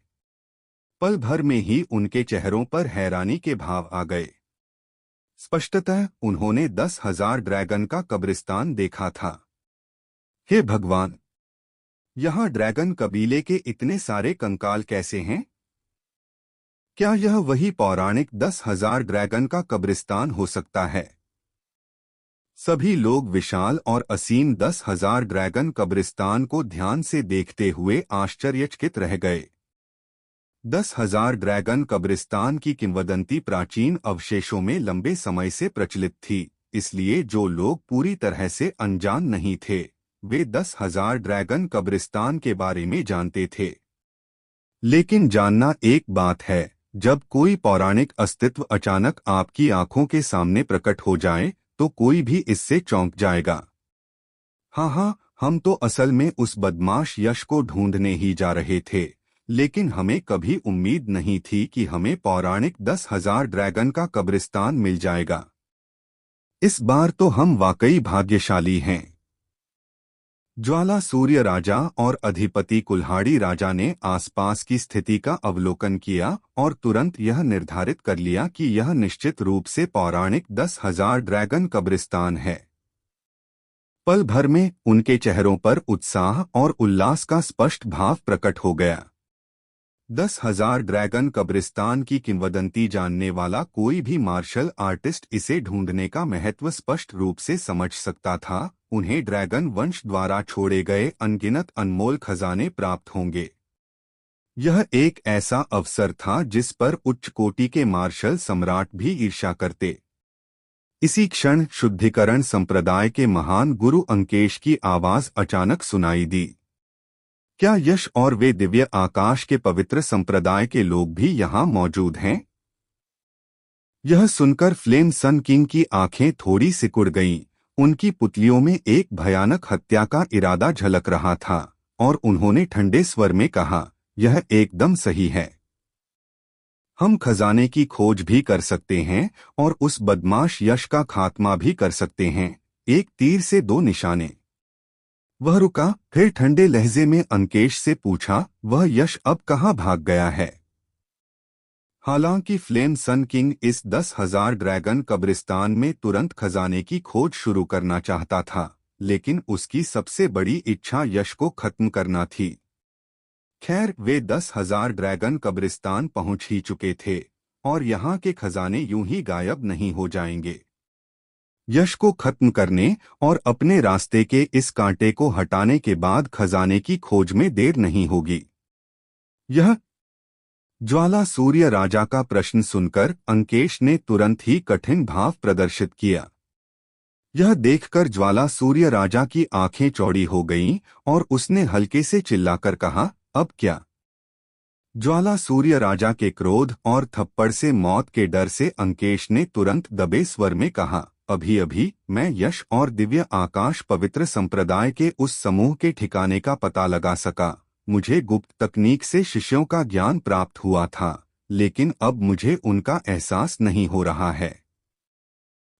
पल भर में ही उनके चेहरों पर हैरानी के भाव आ गए। स्पष्टतः उन्होंने 10,000 ड्रैगन का कब्रिस्तान देखा था। हे भगवान, यहाँ ड्रैगन कबीले के इतने सारे कंकाल कैसे हैं? क्या यह वही पौराणिक 10,000 ड्रैगन का कब्रिस्तान हो सकता है? सभी लोग विशाल और असीम 10,000 ड्रैगन कब्रिस्तान को ध्यान से देखते हुए आश्चर्यचकित रह गए। 10,000 ड्रैगन कब्रिस्तान की किंवदंती प्राचीन अवशेषों में लंबे समय से प्रचलित थी, इसलिए जो लोग पूरी तरह से अनजान नहीं थे, वे 10,000 ड्रैगन कब्रिस्तान के बारे में जानते थे। लेकिन जानना एक बात है, जब कोई पौराणिक अस्तित्व अचानक आपकी आंखों के सामने प्रकट हो जाए, तो कोई भी इससे चौंक जाएगा। हाँ, हम तो असल में उस बदमाश यश को ढूंढने ही जा रहे थे, लेकिन हमें कभी उम्मीद नहीं थी कि हमें पौराणिक 10,000 ड्रैगन का कब्रिस्तान मिल जाएगा। इस बार तो हम वाकई भाग्यशाली हैं। ज्वाला सूर्य राजा और अधिपति कुल्हाड़ी राजा ने आसपास की स्थिति का अवलोकन किया और तुरंत यह निर्धारित कर लिया कि यह निश्चित रूप से पौराणिक 10,000 ड्रैगन कब्रिस्तान है। पल भर में उनके चेहरों पर उत्साह और उल्लास का स्पष्ट भाव प्रकट हो गया। 10,000 ड्रैगन कब्रिस्तान की किंवदंती जानने वाला कोई भी मार्शल आर्टिस्ट इसे ढूंढने का महत्व स्पष्ट रूप से समझ सकता था। उन्हें ड्रैगन वंश द्वारा छोड़े गए अनगिनत अनमोल खजाने प्राप्त होंगे। यह एक ऐसा अवसर था जिस पर उच्च कोटि के मार्शल सम्राट भी ईर्ष्या करते। इसी क्षण शुद्धिकरण संप्रदाय के महान गुरु अंकेश की आवाज अचानक सुनाई दी। क्या यश और वे दिव्य आकाश के पवित्र संप्रदाय के लोग भी यहाँ मौजूद हैं? यह सुनकर फ्लेम सन किंग की आंखें थोड़ी सिकुड़ गईं। उनकी पुतलियों में एक भयानक हत्या का इरादा झलक रहा था और उन्होंने ठंडे स्वर में कहा, यह एकदम सही है। हम खजाने की खोज भी कर सकते हैं और उस बदमाश यश का खात्मा भी कर सकते हैं। एक तीर से दो निशाने। वह रुका, फिर ठंडे लहजे में अंकेश से पूछा, वह यश अब कहाँ भाग गया है? हालांकि फ्लेम सन किंग इस 10,000 ड्रैगन कब्रिस्तान में तुरंत खजाने की खोज शुरू करना चाहता था, लेकिन उसकी सबसे बड़ी इच्छा यश को खत्म करना थी। खैर, वे 10,000 ड्रैगन कब्रिस्तान पहुंच ही चुके थे और यहाँ के खजाने यूं ही गायब नहीं हो जाएंगे। यश को खत्म करने और अपने रास्ते के इस कांटे को हटाने के बाद खजाने की खोज में देर नहीं होगी। यह ज्वाला सूर्य राजा का प्रश्न सुनकर अंकेश ने तुरंत ही कठिन भाव प्रदर्शित किया। यह देखकर ज्वाला सूर्य राजा की आंखें चौड़ी हो गईं और उसने हल्के से चिल्लाकर कहा, अब क्या? ज्वाला सूर्य राजा के क्रोध और थप्पड़ से मौत के डर से अंकेश ने तुरंत दबे स्वर में कहा, अभी अभी मैं यश और दिव्य आकाश पवित्र संप्रदाय के उस समूह के ठिकाने का पता लगा सका। मुझे गुप्त तकनीक से शिष्यों का ज्ञान प्राप्त हुआ था, लेकिन अब मुझे उनका एहसास नहीं हो रहा है।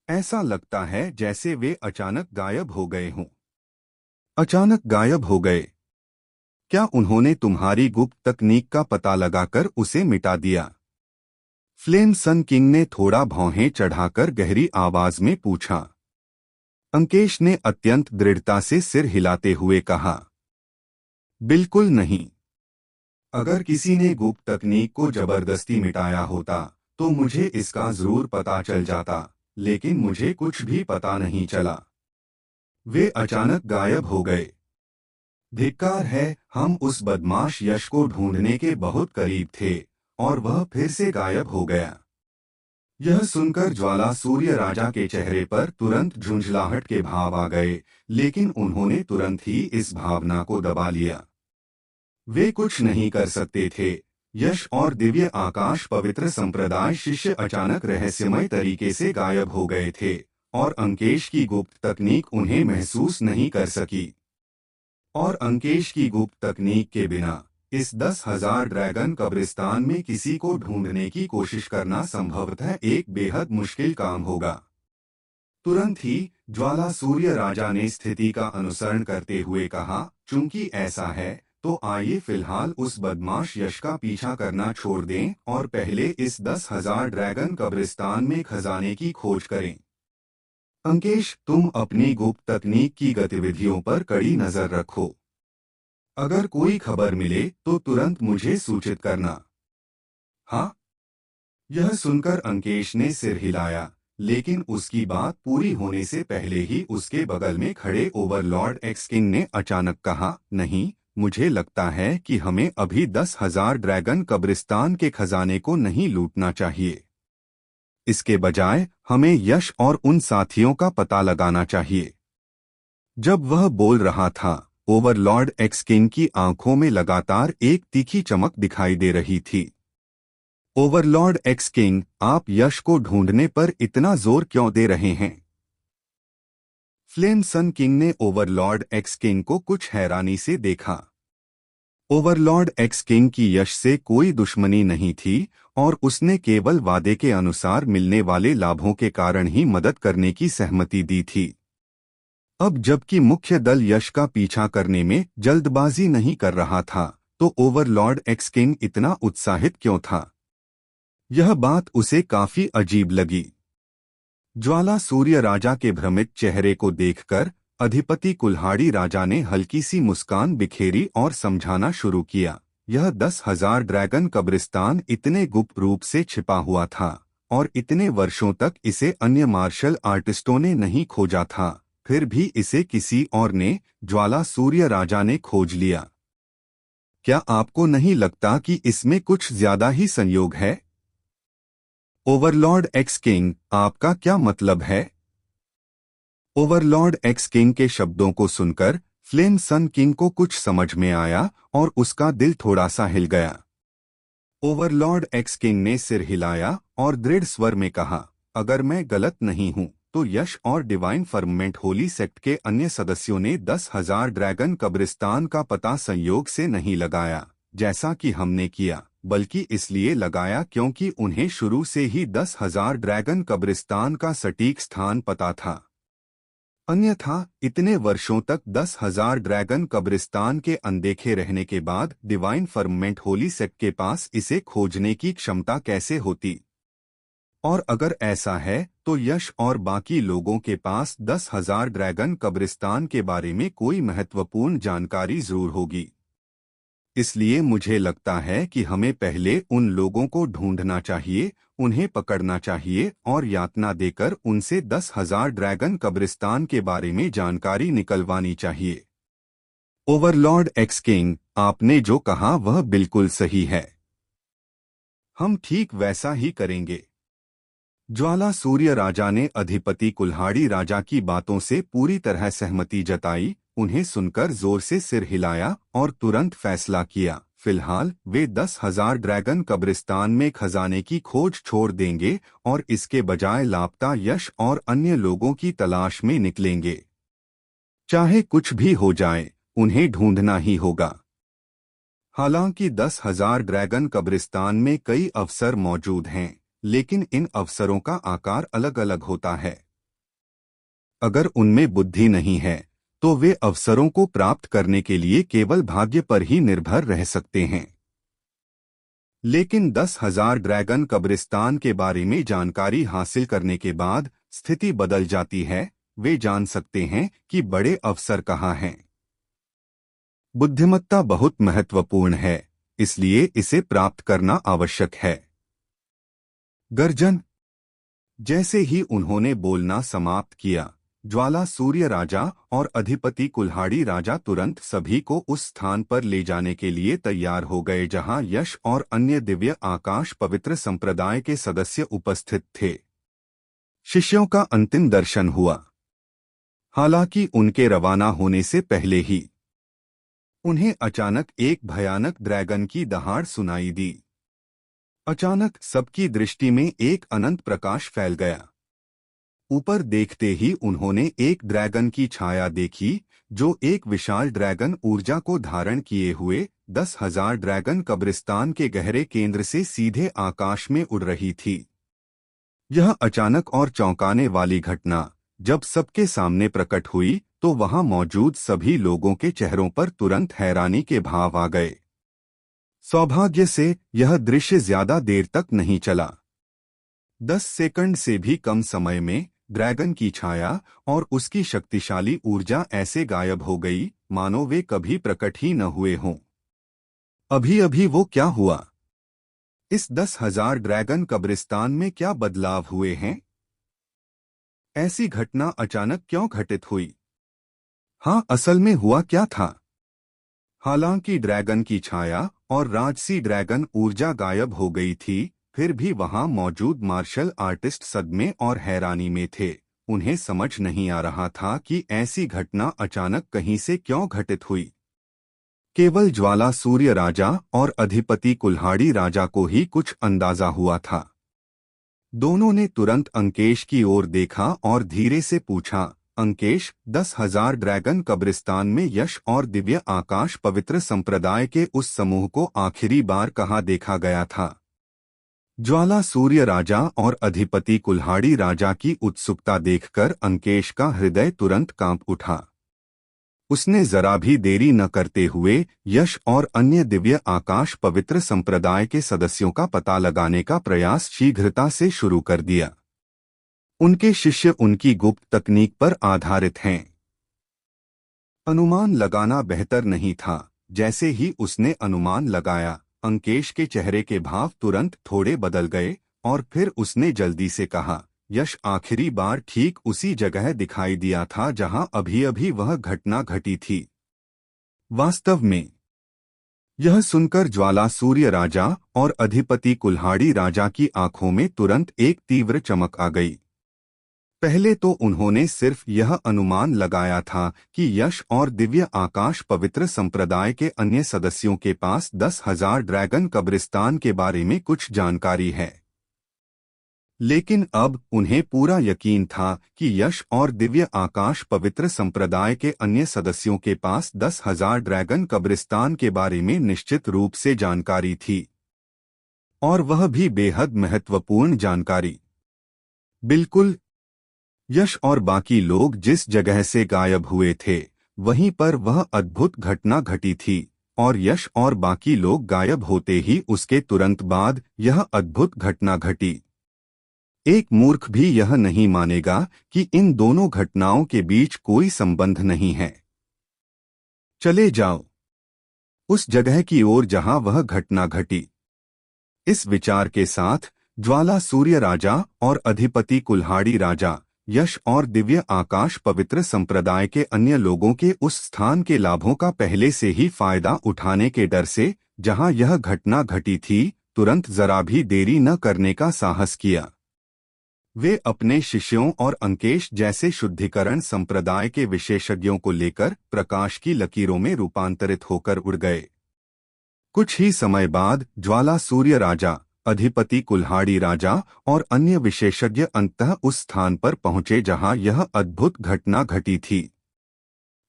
ऐसा लगता है जैसे वे अचानक गायब हो गए हों। अचानक गायब हो गए? क्या उन्होंने तुम्हारी गुप्त तकनीक का पता लगाकर उसे मिटा दिया? फ्लेम सन किंग ने थोड़ा भौहें चढ़ाकर गहरी आवाज में पूछा। अंकेश ने अत्यंत दृढ़ता से सिर हिलाते हुए कहा, बिल्कुल नहीं। अगर किसी ने गुप्त तकनीक को जबरदस्ती मिटाया होता तो मुझे इसका जरूर पता चल जाता, लेकिन मुझे कुछ भी पता नहीं चला। वे अचानक गायब हो गए। धिक्कार है, हम उस बदमाश यश को ढूंढने के बहुत करीब थे और वह फिर से गायब हो गया। यह सुनकर ज्वाला सूर्य राजा के चेहरे पर तुरंत झुंझलाहट के भाव आ गए, लेकिन उन्होंने तुरंत ही इस भावना को दबा लिया। वे कुछ नहीं कर सकते थे। यश और दिव्य आकाश पवित्र संप्रदाय शिष्य अचानक रहस्यमय तरीके से गायब हो गए थे और अंकेश की गुप्त तकनीक उन्हें महसूस नहीं कर सकी। और अंकेश की गुप्त तकनीक के बिना इस 10,000 ड्रैगन कब्रिस्तान में किसी को ढूंढने की कोशिश करना संभवतः एक बेहद मुश्किल काम होगा। तुरंत ही ज्वाला सूर्य राजा ने स्थिति का अनुसरण करते हुए कहा, चूंकि ऐसा है, तो आइए फिलहाल उस बदमाश यश का पीछा करना छोड़ दें और पहले इस 10,000 ड्रैगन कब्रिस्तान में खजाने की खोज करें। अंकेश, तुम अपनी गुप्त तकनीक की गतिविधियों पर कड़ी नजर रखो। अगर कोई खबर मिले तो तुरंत मुझे सूचित करना। हाँ। यह सुनकर अंकेश ने सिर हिलाया, लेकिन उसकी बात पूरी होने से पहले ही उसके बगल में खड़े ओवरलॉर्ड एक्स किंग ने अचानक कहा, नहीं, मुझे लगता है कि हमें अभी 10,000 ड्रैगन कब्रिस्तान के खजाने को नहीं लूटना चाहिए। इसके बजाय हमें यश और उन साथियों का पता लगाना चाहिए। जब वह बोल रहा था, ओवरलॉर्ड एक्स किंग की आंखों में लगातार एक तीखी चमक दिखाई दे रही थी। ओवरलॉर्ड एक्स किंग, आप यश को ढूंढने पर इतना जोर क्यों दे रहे हैं? फ्लेम सन किंग ने ओवरलॉर्ड एक्स किंग को कुछ हैरानी से देखा। ओवरलॉर्ड एक्स किंग की यश से कोई दुश्मनी नहीं थी और उसने केवल वादे के अनुसार मिलने वाले लाभों के कारण ही मदद करने की सहमति दी थी। अब जबकि मुख्य दल यश का पीछा करने में जल्दबाजी नहीं कर रहा था, तो ओवरलॉर्ड एक्स किंग इतना उत्साहित क्यों था? यह बात उसे काफी अजीब लगी। ज्वाला सूर्य राजा के भ्रमित चेहरे को देखकर अधिपति कुल्हाड़ी राजा ने हल्की सी मुस्कान बिखेरी और समझाना शुरू किया। यह 10,000 ड्रैगन कब्रिस्तान इतने गुप्त रूप से छिपा हुआ था और इतने वर्षों तक इसे अन्य मार्शल आर्टिस्टों ने नहीं खोजा था, फिर भी इसे किसी और ने, ज्वाला सूर्य राजा ने खोज लिया। क्या आपको नहीं लगता कि इसमें कुछ ज्यादा ही संयोग है? ओवरलॉर्ड एक्स किंग, आपका क्या मतलब है? ओवरलॉर्ड एक्स किंग के शब्दों को सुनकर फ्लेम सन किंग को कुछ समझ में आया और उसका दिल थोड़ा सा हिल गया। ओवरलॉर्ड एक्स किंग ने सिर हिलाया और दृढ़ स्वर में कहा, अगर मैं गलत नहीं हूं तो यश और डिवाइन फर्ममेंट होली सेक्ट के अन्य सदस्यों ने 10,000 ड्रैगन कब्रिस्तान का पता संयोग से नहीं लगाया, जैसा कि हमने किया, बल्कि इसलिए लगाया क्योंकि उन्हें शुरू से ही 10,000 ड्रैगन कब्रिस्तान का सटीक स्थान पता था। अन्यथा इतने वर्षों तक 10,000 ड्रैगन कब्रिस्तान के अनदेखे रहने के बाद डिवाइन फर्ममेंट होली सेक्ट के पास इसे खोजने की क्षमता कैसे होती? और अगर ऐसा है तो यश और बाकी लोगों के पास 10,000 ड्रैगन कब्रिस्तान के बारे में कोई महत्वपूर्ण जानकारी जरूर होगी। इसलिए मुझे लगता है कि हमें पहले उन लोगों को ढूंढना चाहिए, उन्हें पकड़ना चाहिए और यातना देकर उनसे 10,000 ड्रैगन कब्रिस्तान के बारे में जानकारी निकलवानी चाहिए। ओवरलॉर्ड एक्स किंग, आपने जो कहा वह बिल्कुल सही है। हम ठीक वैसा ही करेंगे। ज्वाला सूर्य राजा ने अधिपति कुल्हाड़ी राजा की बातों से पूरी तरह सहमति जताई, उन्हें सुनकर जोर से सिर हिलाया और तुरंत फैसला किया। फिलहाल वे 10,000 ड्रैगन कब्रिस्तान में खजाने की खोज छोड़ देंगे और इसके बजाय लापता यश और अन्य लोगों की तलाश में निकलेंगे। चाहे कुछ भी हो जाए, उन्हें ढूंढना ही होगा। हालांकि 10,000 ड्रैगन कब्रिस्तान में कई अवसर मौजूद हैं, लेकिन इन अवसरों का आकार अलग अलग होता है। अगर उनमें बुद्धि नहीं है तो वे अवसरों को प्राप्त करने के लिए केवल भाग्य पर ही निर्भर रह सकते हैं। लेकिन 10,000 ड्रैगन कब्रिस्तान के बारे में जानकारी हासिल करने के बाद स्थिति बदल जाती है, वे जान सकते हैं कि बड़े अवसर कहाँ हैं। बुद्धिमत्ता बहुत महत्वपूर्ण है, इसलिए इसे प्राप्त करना आवश्यक है। गर्जन। जैसे ही उन्होंने बोलना समाप्त किया, ज्वाला सूर्य राजा और अधिपति कुल्हाड़ी राजा तुरंत सभी को उस स्थान पर ले जाने के लिए तैयार हो गए जहां यश और अन्य दिव्य आकाश पवित्र संप्रदाय के सदस्य उपस्थित थे। शिष्यों का अंतिम दर्शन हुआ। हालांकि उनके रवाना होने से पहले ही उन्हें अचानक एक भयानक ड्रैगन की दहाड़ सुनाई दी। अचानक सबकी दृष्टि में एक अनंत प्रकाश फैल गया। ऊपर देखते ही उन्होंने एक ड्रैगन की छाया देखी, जो एक विशाल ड्रैगन ऊर्जा को धारण किए हुए 10,000 ड्रैगन कब्रिस्तान के गहरे केंद्र से सीधे आकाश में उड़ रही थी। यह अचानक और चौंकाने वाली घटना जब सबके सामने प्रकट हुई, तो वहां मौजूद सभी लोगों के चेहरों पर तुरंत हैरानी के भाव आ गए। सौभाग्य से यह दृश्य ज्यादा देर तक नहीं चला। 10 सेकंड से भी कम समय में ड्रैगन की छाया और उसकी शक्तिशाली ऊर्जा ऐसे गायब हो गई मानो वे कभी प्रकट ही न हुए हों। अभी अभी वो क्या हुआ? इस 10,000 ड्रैगन कब्रिस्तान में क्या बदलाव हुए हैं? ऐसी घटना अचानक क्यों घटित हुई? हाँ, असल में हुआ क्या था? हालांकि ड्रैगन की छाया और राजसी ड्रैगन ऊर्जा गायब हो गई थी, फिर भी वहां मौजूद मार्शल आर्टिस्ट सदमे और हैरानी में थे। उन्हें समझ नहीं आ रहा था कि ऐसी घटना अचानक कहीं से क्यों घटित हुई। केवल ज्वाला सूर्य राजा और अधिपति कुल्हाड़ी राजा को ही कुछ अंदाजा हुआ था। दोनों ने तुरंत अंकेश की ओर देखा और धीरे से पूछा, अंकेश, 10,000 ड्रैगन कब्रिस्तान में यश और दिव्य आकाश पवित्र संप्रदाय के उस समूह को आखिरी बार कहाँ देखा गया था? ज्वाला सूर्य राजा और अधिपति कुल्हाड़ी राजा की उत्सुकता देखकर अंकेश का हृदय तुरंत कांप उठा। उसने जरा भी देरी न करते हुए यश और अन्य दिव्य आकाश पवित्र संप्रदाय के सदस्यों का पता लगाने का प्रयास शीघ्रता से शुरू कर दिया। उनके शिष्य उनकी गुप्त तकनीक पर आधारित हैं। अनुमान लगाना बेहतर नहीं था। जैसे ही उसने अनुमान लगाया, अंकेश के चेहरे के भाव तुरंत थोड़े बदल गए और फिर उसने जल्दी से कहा, यश आखिरी बार ठीक उसी जगह दिखाई दिया था जहां अभी अभी वह घटना घटी थी। वास्तव में? यह सुनकर ज्वाला सूर्य राजा और अधिपति कुल्हाड़ी राजा की आंखों में तुरंत एक तीव्र चमक आ गई। पहले तो उन्होंने सिर्फ यह अनुमान लगाया था कि यश और दिव्य आकाश पवित्र संप्रदाय के अन्य सदस्यों के पास 10,000 ड्रैगन कब्रिस्तान के बारे में कुछ जानकारी है, लेकिन अब उन्हें पूरा यकीन था कि यश और दिव्य आकाश पवित्र संप्रदाय के अन्य सदस्यों के पास 10,000 ड्रैगन कब्रिस्तान के बारे में निश्चित रूप से जानकारी थी, और वह भी बेहद महत्वपूर्ण जानकारी। बिल्कुल, यश और बाकी लोग जिस जगह से गायब हुए थे, वहीं पर वह अद्भुत घटना घटी थी, और यश और बाकी लोग गायब होते ही उसके तुरंत बाद यह अद्भुत घटना घटी। एक मूर्ख भी यह नहीं मानेगा कि इन दोनों घटनाओं के बीच कोई संबंध नहीं है। चले जाओ उस जगह की ओर जहां वह घटना घटी। इस विचार के साथ ज्वाला सूर्य राजा और अधिपति कुल्हाड़ी राजा यश और दिव्य आकाश पवित्र संप्रदाय के अन्य लोगों के उस स्थान के लाभों का पहले से ही फायदा उठाने के डर से जहां यह घटना घटी थी, तुरंत जरा भी देरी न करने का साहस किया। वे अपने शिष्यों और अंकेश जैसे शुद्धिकरण संप्रदाय के विशेषज्ञों को लेकर प्रकाश की लकीरों में रूपांतरित होकर उड़ गए। कुछ ही समय बाद ज्वाला सूर्य राजा, अधिपति कुल्हाड़ी राजा और अन्य विशेषज्ञ अंततः उस स्थान पर पहुंचे जहां यह अद्भुत घटना घटी थी।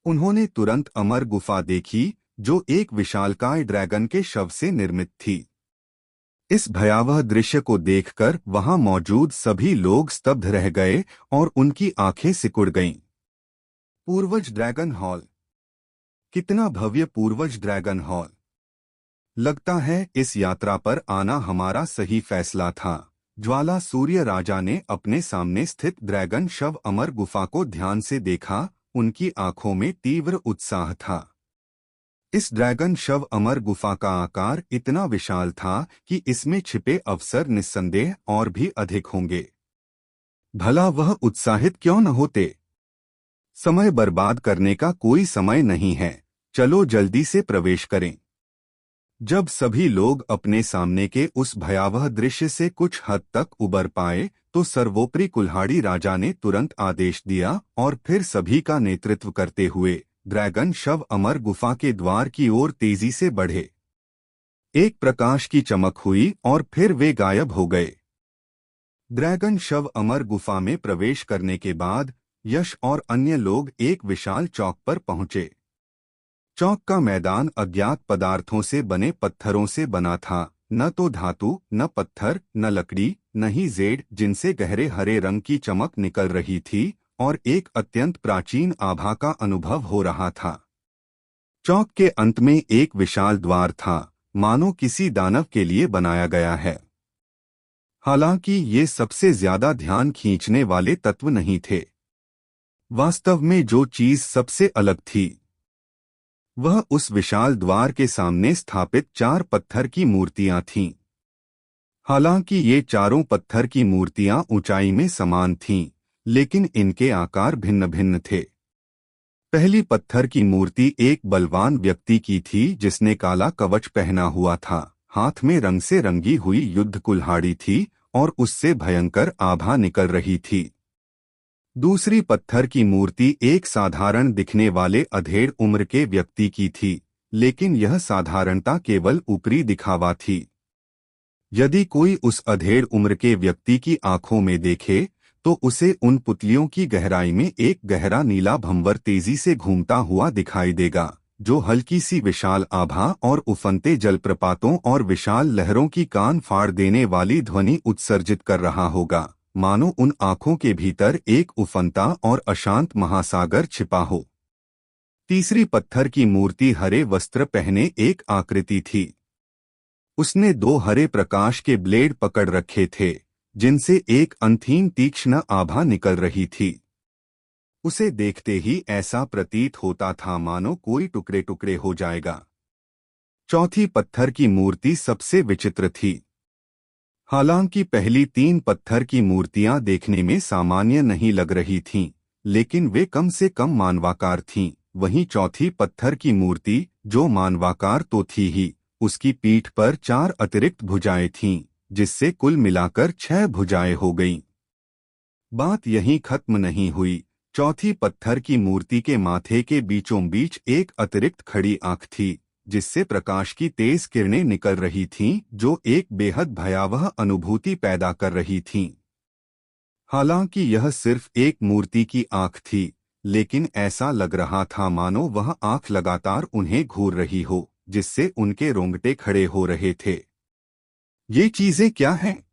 उन्होंने तुरंत अमर गुफा देखी, जो एक विशालकाय ड्रैगन के शव से निर्मित थी। इस भयावह दृश्य को देखकर वहां मौजूद सभी लोग स्तब्ध रह गए और उनकी आंखें सिकुड़ गईं। पूर्वज ड्रैगन हॉल! कितना भव्य पूर्वज ड्रैगन हॉल! लगता है इस यात्रा पर आना हमारा सही फैसला था। ज्वाला सूर्य राजा ने अपने सामने स्थित ड्रैगन शव अमर गुफा को ध्यान से देखा। उनकी आंखों में तीव्र उत्साह था। इस ड्रैगन शव अमर गुफा का आकार इतना विशाल था कि इसमें छिपे अवसर निस्संदेह और भी अधिक होंगे। भला वह उत्साहित क्यों न होते? समय बर्बाद करने का कोई समय नहीं है, चलो जल्दी से प्रवेश करें। जब सभी लोग अपने सामने के उस भयावह दृश्य से कुछ हद तक उबर पाए, तो सर्वोपरि कुल्हाड़ी राजा ने तुरंत आदेश दिया और फिर सभी का नेतृत्व करते हुए ड्रैगन शव अमर गुफा के द्वार की ओर तेजी से बढ़े। एक प्रकाश की चमक हुई और फिर वे गायब हो गए। ड्रैगन शव अमर गुफा में प्रवेश करने के बाद यश और अन्य लोग एक विशाल चौक पर पहुंचे। चौक का मैदान अज्ञात पदार्थों से बने पत्थरों से बना था, न तो धातु, न पत्थर, न लकड़ी, न ही जेड, जिनसे गहरे हरे रंग की चमक निकल रही थी, और एक अत्यंत प्राचीन आभा का अनुभव हो रहा था। चौक के अंत में एक विशाल द्वार था, मानो किसी दानव के लिए बनाया गया है। हालांकि ये सबसे ज्यादा ध्यान खींचने वाले तत्व नहीं थे। वास्तव में जो चीज सबसे अलग थी वह उस विशाल द्वार के सामने स्थापित 4 पत्थर की मूर्तियां थीं। हालांकि ये चारों पत्थर की मूर्तियां ऊंचाई में समान थीं, लेकिन इनके आकार भिन्न भिन्न थे। पहली पत्थर की मूर्ति एक बलवान व्यक्ति की थी जिसने काला कवच पहना हुआ था, हाथ में रंग से रंगी हुई युद्ध कुल्हाड़ी थी और उससे भयंकर आभा निकल रही थी। दूसरी पत्थर की मूर्ति एक साधारण दिखने वाले अधेड़ उम्र के व्यक्ति की थी, लेकिन यह साधारणता केवल ऊपरी दिखावा थी। यदि कोई उस अधेड़ उम्र के व्यक्ति की आंखों में देखे तो उसे उन पुतलियों की गहराई में एक गहरा नीला भंवर तेजी से घूमता हुआ दिखाई देगा, जो हल्की सी विशाल आभा और उफनते जलप्रपातों और विशाल लहरों की कान फाड़ देने वाली ध्वनि उत्सर्जित कर रहा होगा, मानो उन आंखों के भीतर एक उफनता और अशांत महासागर छिपा हो। तीसरी पत्थर की मूर्ति हरे वस्त्र पहने एक आकृति थी। उसने 2 हरे प्रकाश के ब्लेड पकड़ रखे थे, जिनसे एक अंतहीन तीक्ष्ण आभा निकल रही थी। उसे देखते ही ऐसा प्रतीत होता था मानो कोई टुकड़े टुकड़े हो जाएगा। चौथी पत्थर की मूर्ति सबसे विचित्र थी। हालांकि पहली 3 पत्थर की मूर्तियां देखने में सामान्य नहीं लग रही थीं, लेकिन वे कम से कम मानवाकार थीं। वहीं चौथी पत्थर की मूर्ति, जो मानवाकार तो थी ही, उसकी पीठ पर 4 अतिरिक्त भुजाएं थीं, जिससे कुल मिलाकर 6 भुजाएं हो गईं। बात यहीं खत्म नहीं हुई। चौथी पत्थर की मूर्ति के माथे के बीचों बीच एक अतिरिक्त खड़ी आंख थी, जिससे प्रकाश की तेज किरणें निकल रही थीं, जो एक बेहद भयावह अनुभूति पैदा कर रही थीं। हालांकि यह सिर्फ एक मूर्ति की आंख थी, लेकिन ऐसा लग रहा था मानो वह आंख लगातार उन्हें घूर रही हो, जिससे उनके रोंगटे खड़े हो रहे थे। ये चीजें क्या हैं?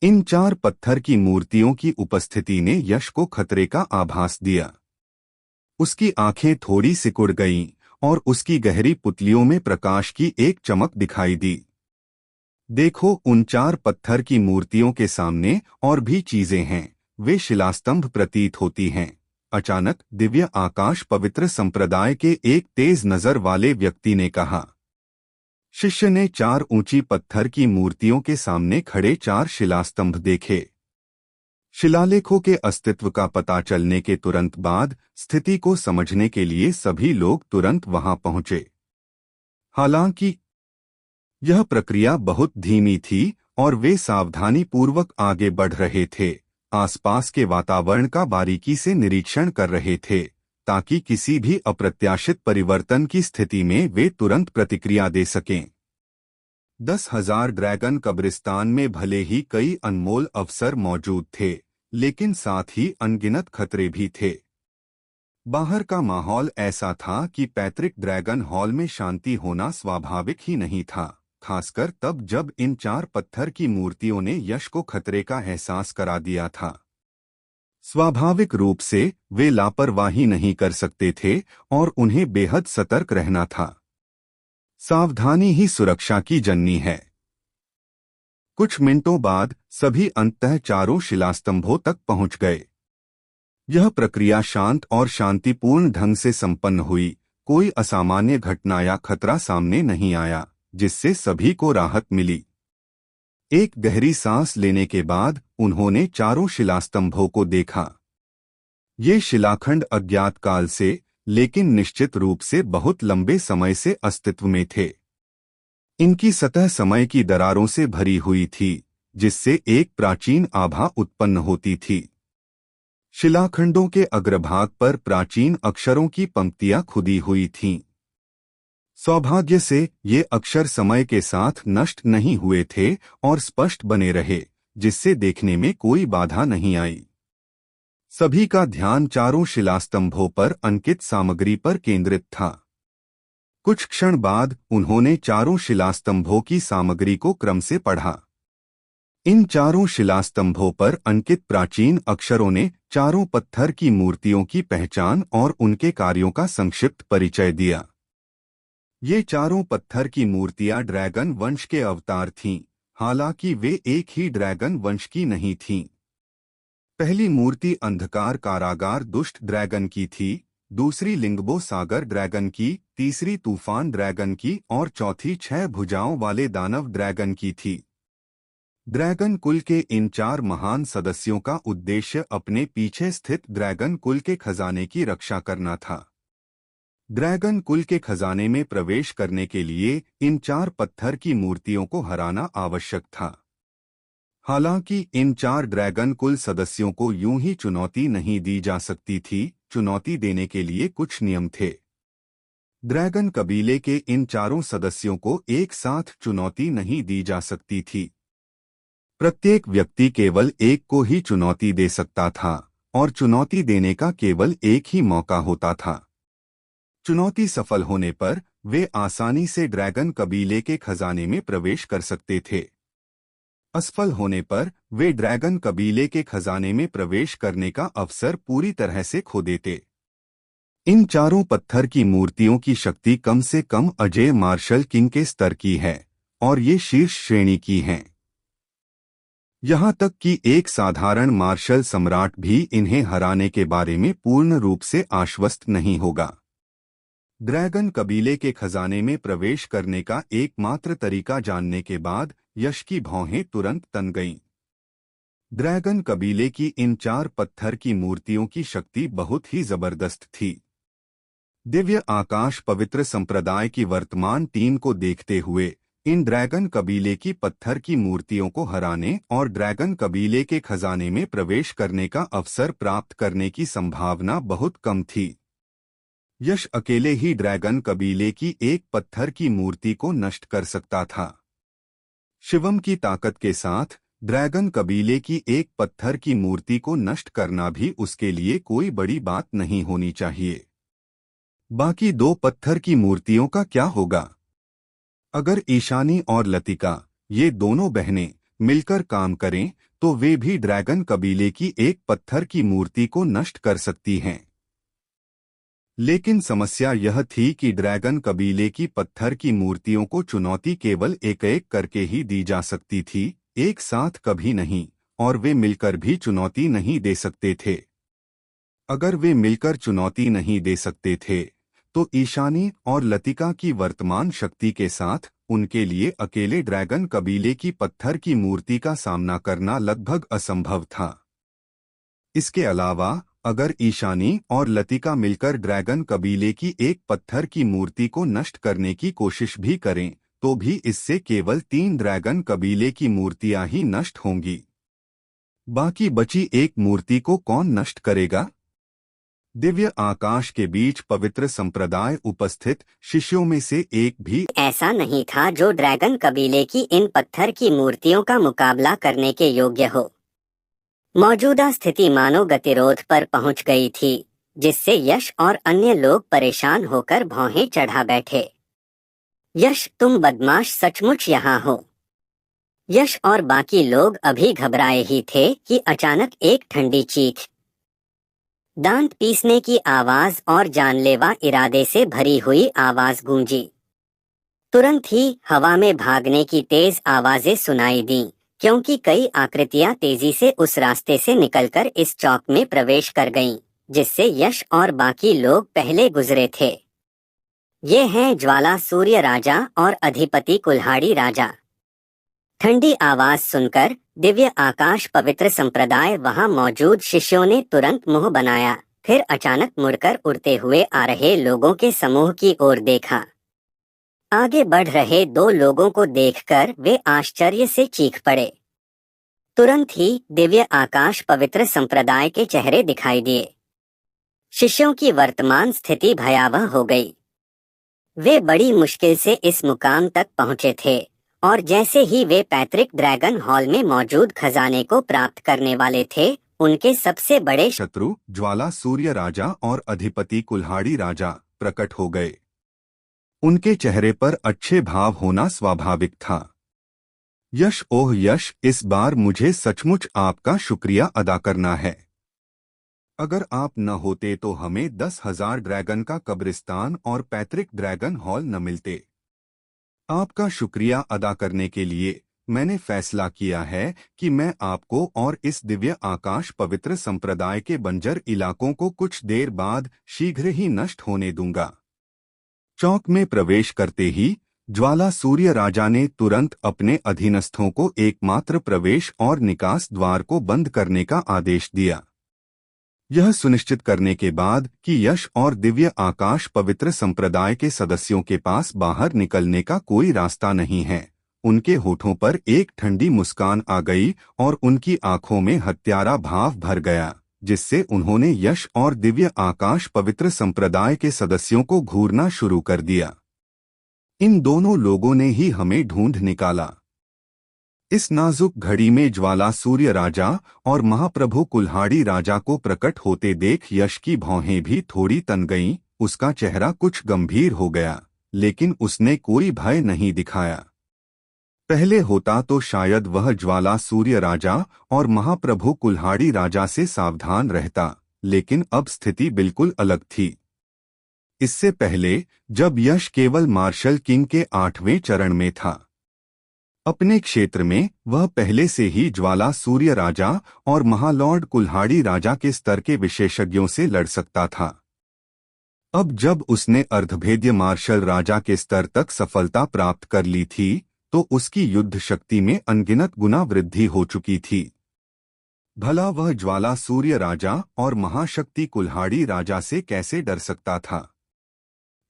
इन 4 पत्थर की मूर्तियों की उपस्थिति ने यश को खतरे का आभास दिया। उसकी आंखें थोड़ी सिकुड़ गईं और उसकी गहरी पुतलियों में प्रकाश की एक चमक दिखाई दी। देखो, उन 4 पत्थर की मूर्तियों के सामने और भी चीजें हैं, वे शिलास्तंभ प्रतीत होती हैं। अचानक दिव्य आकाश पवित्र संप्रदाय के एक तेज नजर वाले व्यक्ति ने कहा। शिष्य ने 4 ऊंची पत्थर की मूर्तियों के सामने खड़े 4 शिलास्तंभ देखे। शिलालेखों के अस्तित्व का पता चलने के तुरंत बाद स्थिति को समझने के लिए सभी लोग तुरंत वहां पहुंचे। हालांकि यह प्रक्रिया बहुत धीमी थी और वे सावधानी पूर्वक आगे बढ़ रहे थे, आसपास के वातावरण का बारीकी से निरीक्षण कर रहे थे, ताकि किसी भी अप्रत्याशित परिवर्तन की स्थिति में वे तुरंत प्रतिक्रिया दे सकें। 10,000 ड्रैगन कब्रिस्तान में भले ही कई अनमोल अवसर मौजूद थे, लेकिन साथ ही अनगिनत खतरे भी थे। बाहर का माहौल ऐसा था कि पैतृक ड्रैगन हॉल में शांति होना स्वाभाविक ही नहीं था, खासकर तब जब इन 4 पत्थर की मूर्तियों ने यश को खतरे का एहसास करा दिया था। स्वाभाविक रूप से वे लापरवाही नहीं कर सकते थे और उन्हें बेहद सतर्क रहना था। सावधानी ही सुरक्षा की जननी है। कुछ मिनटों बाद सभी अंततः 4 शिलास्तंभों तक पहुंच गए। यह प्रक्रिया शांत और शांतिपूर्ण ढंग से संपन्न हुई। कोई असामान्य घटना या खतरा सामने नहीं आया, जिससे सभी को राहत मिली। एक गहरी सांस लेने के बाद उन्होंने 4 शिलास्तंभों को देखा। ये शिलाखंड अज्ञात काल से, लेकिन निश्चित रूप से बहुत लंबे समय से अस्तित्व में थे। इनकी सतह समय की दरारों से भरी हुई थी, जिससे एक प्राचीन आभा उत्पन्न होती थी। शिलाखंडों के अग्रभाग पर प्राचीन अक्षरों की पंक्तियां खुदी हुई थीं। सौभाग्य से ये अक्षर समय के साथ नष्ट नहीं हुए थे और स्पष्ट बने रहे, जिससे देखने में कोई बाधा नहीं आई। सभी का ध्यान 4 शिलास्तंभों पर अंकित सामग्री पर केंद्रित था। कुछ क्षण बाद उन्होंने 4 शिलास्तंभों की सामग्री को क्रम से पढ़ा। इन चारों शिलास्तंभों पर अंकित प्राचीन अक्षरों ने चारों पत्थर की मूर्तियों की पहचान और उनके कार्यों का संक्षिप्त परिचय दिया। ये चारों पत्थर की मूर्तियां ड्रैगन वंश के अवतार थीं, हालांकि वे एक ही ड्रैगन वंश की नहीं थीं। पहली मूर्ति अंधकार कारागार दुष्ट ड्रैगन की थी, दूसरी लिंगबो सागर ड्रैगन की, तीसरी तूफान ड्रैगन की और चौथी 6 भुजाओं वाले दानव ड्रैगन की थी। ड्रैगन कुल के इन 4 महान सदस्यों का उद्देश्य अपने पीछे स्थित ड्रैगन कुल के खजाने की रक्षा करना था। ड्रैगन कुल के खजाने में प्रवेश करने के लिए इन 4 पत्थर की मूर्तियों को हराना आवश्यक था। हालांकि इन 4 ड्रैगन कुल सदस्यों को यूं ही चुनौती नहीं दी जा सकती थी, चुनौती देने के लिए कुछ नियम थे। ड्रैगन कबीले के इन चारों सदस्यों को एक साथ चुनौती नहीं दी जा सकती थी। प्रत्येक व्यक्ति केवल एक को ही चुनौती दे सकता था और चुनौती देने का केवल एक ही मौका होता था। चुनौती सफल होने पर वे आसानी से ड्रैगन कबीले के खजाने में प्रवेश कर सकते थे। असफल होने पर वे ड्रैगन कबीले के खजाने में प्रवेश करने का अवसर पूरी तरह से खो देते। इन चारों पत्थर की मूर्तियों की शक्ति कम से कम अजय मार्शल किंग के स्तर की है और ये शीर्ष श्रेणी की हैं। यहाँ तक कि एक साधारण मार्शल सम्राट भी इन्हें हराने के बारे में पूर्ण रूप से आश्वस्त नहीं होगा। ड्रैगन कबीले के खजाने में प्रवेश करने का एकमात्र तरीका जानने के बाद यश की भौहें तुरंत तन गईं। ड्रैगन कबीले की इन 4 पत्थर की मूर्तियों की शक्ति बहुत ही जबरदस्त थी। दिव्य आकाश पवित्र संप्रदाय की वर्तमान टीम को देखते हुए इन ड्रैगन कबीले की पत्थर की मूर्तियों को हराने और ड्रैगन कबीले के खजाने में प्रवेश करने का अवसर प्राप्त करने की संभावना बहुत कम थी। यश अकेले ही ड्रैगन कबीले की एक पत्थर की मूर्ति को नष्ट कर सकता था। शिवम की ताकत के साथ ड्रैगन कबीले की एक पत्थर की मूर्ति को नष्ट करना भी उसके लिए कोई बड़ी बात नहीं होनी चाहिए। बाकी 2 पत्थर की मूर्तियों का क्या होगा? अगर ईशानी और लतिका, ये दोनों बहनें मिलकर काम करें तो वे भी ड्रैगन कबीले की एक पत्थर की मूर्ति को नष्ट कर सकती हैं। लेकिन समस्या यह थी कि ड्रैगन कबीले की पत्थर की मूर्तियों को चुनौती केवल एक-एक करके ही दी जा सकती थी, एक साथ कभी नहीं, और वे मिलकर भी चुनौती नहीं दे सकते थे। अगर वे मिलकर चुनौती नहीं दे सकते थे, तो ईशानी और लतिका की वर्तमान शक्ति के साथ उनके लिए अकेले ड्रैगन कबीले की पत्थर की मूर्ति का सामना करना लगभग असंभव था। इसके अलावा अगर ईशानी और लतिका मिलकर ड्रैगन कबीले की एक पत्थर की मूर्ति को नष्ट करने की कोशिश भी करें, तो भी इससे केवल 3 ड्रैगन कबीले की मूर्तियां ही नष्ट होंगी। बाकी बची एक मूर्ति को कौन नष्ट करेगा? दिव्य आकाश के बीच पवित्र संप्रदाय उपस्थित शिष्यों में से एक भी ऐसा नहीं था जो ड्रैगन कबीले की इन पत्थर की मूर्तियों का मुकाबला करने के योग्य हो। मौजूदा स्थिति मानो गतिरोध पर पहुंच गई थी, जिससे यश और अन्य लोग परेशान होकर भौहें चढ़ा बैठे। यश, तुम बदमाश सचमुच यहाँ हो। यश और बाकी लोग अभी घबराए ही थे कि अचानक एक ठंडी चीख, दांत पीसने की आवाज और जानलेवा इरादे से भरी हुई आवाज गूंजी। तुरंत ही हवा में भागने की तेज आवाजें सुनाई दी, क्योंकि कई आकृतियां तेजी से उस रास्ते से निकलकर इस चौक में प्रवेश कर गईं, जिससे यश और बाकी लोग पहले गुजरे थे। ये हैं ज्वाला सूर्य राजा और अधिपति कुल्हाड़ी राजा। ठंडी आवाज सुनकर दिव्य आकाश पवित्र संप्रदाय वहां मौजूद शिष्यों ने तुरंत मुंह बनाया, फिर अचानक मुड़कर उड़ते हुए आ रहे लोगों के समूह की ओर देखा। आगे बढ़ रहे 2 लोगों को देखकर वे आश्चर्य से चीख पड़े। तुरंत ही दिव्य आकाश पवित्र संप्रदाय के चेहरे दिखाई दिए। शिष्यों की वर्तमान स्थिति भयावह हो गई। वे बड़ी मुश्किल से इस मुकाम तक पहुंचे थे और जैसे ही वे पैतृक ड्रैगन हॉल में मौजूद खजाने को प्राप्त करने वाले थे, उनके सबसे बड़े शत्रु ज्वाला सूर्य राजा और अधिपति कुल्हाड़ी राजा प्रकट हो गए। उनके चेहरे पर अच्छे भाव होना स्वाभाविक था। यश, ओह यश, इस बार मुझे सचमुच आपका शुक्रिया अदा करना है। अगर आप न होते तो हमें 10,000 ड्रैगन का कब्रिस्तान और पैतृक ड्रैगन हॉल न मिलते। आपका शुक्रिया अदा करने के लिए मैंने फैसला किया है कि मैं आपको और इस दिव्य आकाश पवित्र संप्रदाय के बंजर इलाकों को कुछ देर बाद शीघ्र ही नष्ट होने दूंगा। चौक में प्रवेश करते ही ज्वाला सूर्य राजा ने तुरंत अपने अधीनस्थों को एकमात्र प्रवेश और निकास द्वार को बंद करने का आदेश दिया। यह सुनिश्चित करने के बाद कि यश और दिव्य आकाश पवित्र संप्रदाय के सदस्यों के पास बाहर निकलने का कोई रास्ता नहीं है, उनके होठों पर एक ठंडी मुस्कान आ गई और उनकी आंखों में हत्यारा भाव भर गया, जिससे उन्होंने यश और दिव्य आकाश पवित्र संप्रदाय के सदस्यों को घूरना शुरू कर दिया। इन दोनों लोगों ने ही हमें ढूंढ निकाला। इस नाजुक घड़ी में ज्वाला सूर्य राजा और महाप्रभु कुल्हाड़ी राजा को प्रकट होते देख यश की भौहें भी थोड़ी तन गईं, उसका चेहरा कुछ गंभीर हो गया, लेकिन उसने कोई भय नहीं दिखाया। पहले होता तो शायद वह ज्वाला सूर्य राजा और महाप्रभु कुल्हाड़ी राजा से सावधान रहता, लेकिन अब स्थिति बिल्कुल अलग थी। इससे पहले जब यश केवल मार्शल किंग के 8वें चरण में था, अपने क्षेत्र में वह पहले से ही ज्वाला सूर्य राजा और महालॉर्ड कुल्हाड़ी राजा के स्तर के विशेषज्ञों से लड़ सकता था। अब जब उसने अर्धभेद्य मार्शल राजा के स्तर तक सफलता प्राप्त कर ली थी, तो उसकी युद्ध शक्ति में अनगिनत गुना वृद्धि हो चुकी थी। भला वह ज्वाला सूर्य राजा और महाशक्ति कुल्हाड़ी राजा से कैसे डर सकता था?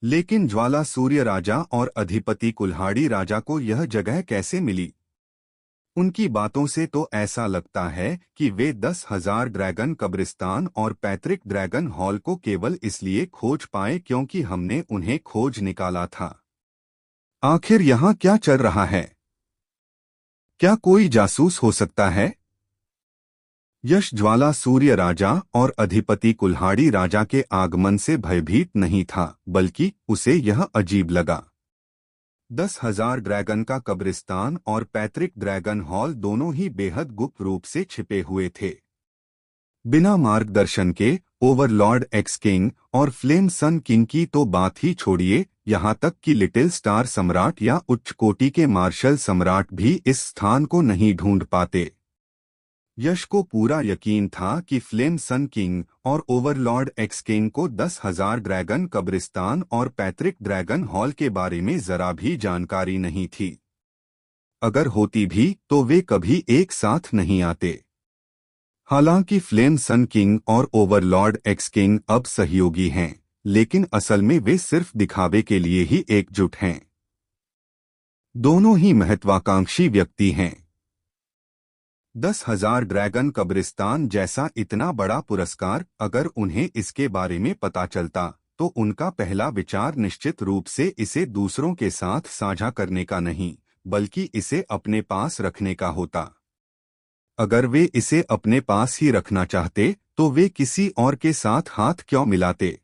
लेकिन ज्वाला सूर्य राजा और अधिपति कुल्हाड़ी राजा को यह जगह कैसे मिली? उनकी बातों से तो ऐसा लगता है कि वे 10,000 ड्रैगन कब्रिस्तान और पैतृक ड्रैगन हॉल को केवल इसलिए खोज पाए क्योंकि हमने उन्हें खोज निकाला था। आखिर यहाँ क्या चल रहा है? क्या कोई जासूस हो सकता है? यश ज्वाला सूर्य राजा और अधिपति कुल्हाड़ी राजा के आगमन से भयभीत नहीं था, बल्कि उसे यह अजीब लगा। 10,000 ड्रैगन का कब्रिस्तान और पैतृक ड्रैगन हॉल दोनों ही बेहद गुप्त रूप से छिपे हुए थे। बिना मार्गदर्शन के ओवरलॉर्ड एक्स किंग और फ्लेम सन किंग की तो बात ही छोड़िए, यहाँ तक कि लिटिल स्टार सम्राट या उच्च कोटि के मार्शल सम्राट भी इस स्थान को नहीं ढूंढ पाते। यश को पूरा यकीन था कि फ्लेम सन किंग और ओवरलॉर्ड एक्स किंग को 10,000 ड्रैगन कब्रिस्तान और पैतृक ड्रैगन हॉल के बारे में जरा भी जानकारी नहीं थी। अगर होती भी तो वे कभी एक साथ नहीं आते। हालांकि फ्लेम सन किंग और ओवरलॉर्ड एक्स किंग अब सहयोगी हैं, लेकिन असल में वे सिर्फ दिखावे के लिए ही एकजुट हैं। दोनों ही महत्वाकांक्षी व्यक्ति हैं। 10,000 ड्रैगन कब्रिस्तान जैसा इतना बड़ा पुरस्कार अगर उन्हें इसके बारे में पता चलता तो उनका पहला विचार निश्चित रूप से इसे दूसरों के साथ साझा करने का नहीं, बल्कि इसे अपने पास रखने का होता। अगर वे इसे अपने पास ही रखना चाहते तो वे किसी और के साथ हाथ क्यों मिलाते?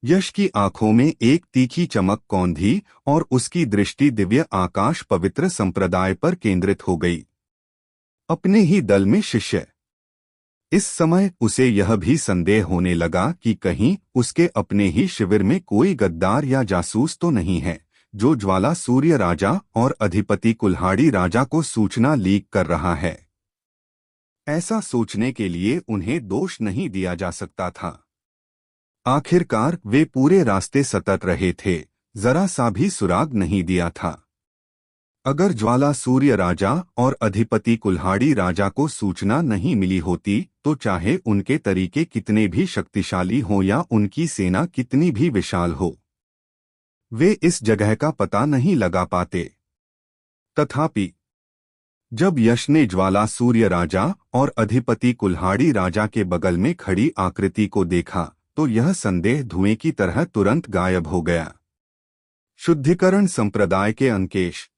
यश की आंखों में एक तीखी चमक कौंधी और उसकी दृष्टि दिव्य आकाश पवित्र संप्रदाय पर केंद्रित हो गई। अपने ही दल में शिष्य। इस समय उसे यह भी संदेह होने लगा कि कहीं उसके अपने ही शिविर में कोई गद्दार या जासूस तो नहीं है, जो ज्वाला सूर्य राजा और अधिपति कुल्हाड़ी राजा को सूचना लीक कर रहा है। ऐसा सोचने के लिए उन्हें दोष नहीं दिया जा सकता था। आखिरकार वे पूरे रास्ते सतत रहे थे, जरा सा भी सुराग नहीं दिया था। अगर ज्वाला सूर्य राजा और अधिपति कुल्हाड़ी राजा को सूचना नहीं मिली होती तो चाहे उनके तरीके कितने भी शक्तिशाली हों या उनकी सेना कितनी भी विशाल हो, वे इस जगह का पता नहीं लगा पाते। तथापि जब यश ने ज्वाला सूर्य राजा और अधिपति कुल्हाड़ी राजा के बगल में खड़ी आकृति को देखा तो यह संदेह धुएं की तरह तुरंत गायब हो गया। शुद्धिकरण संप्रदाय के अंकेश।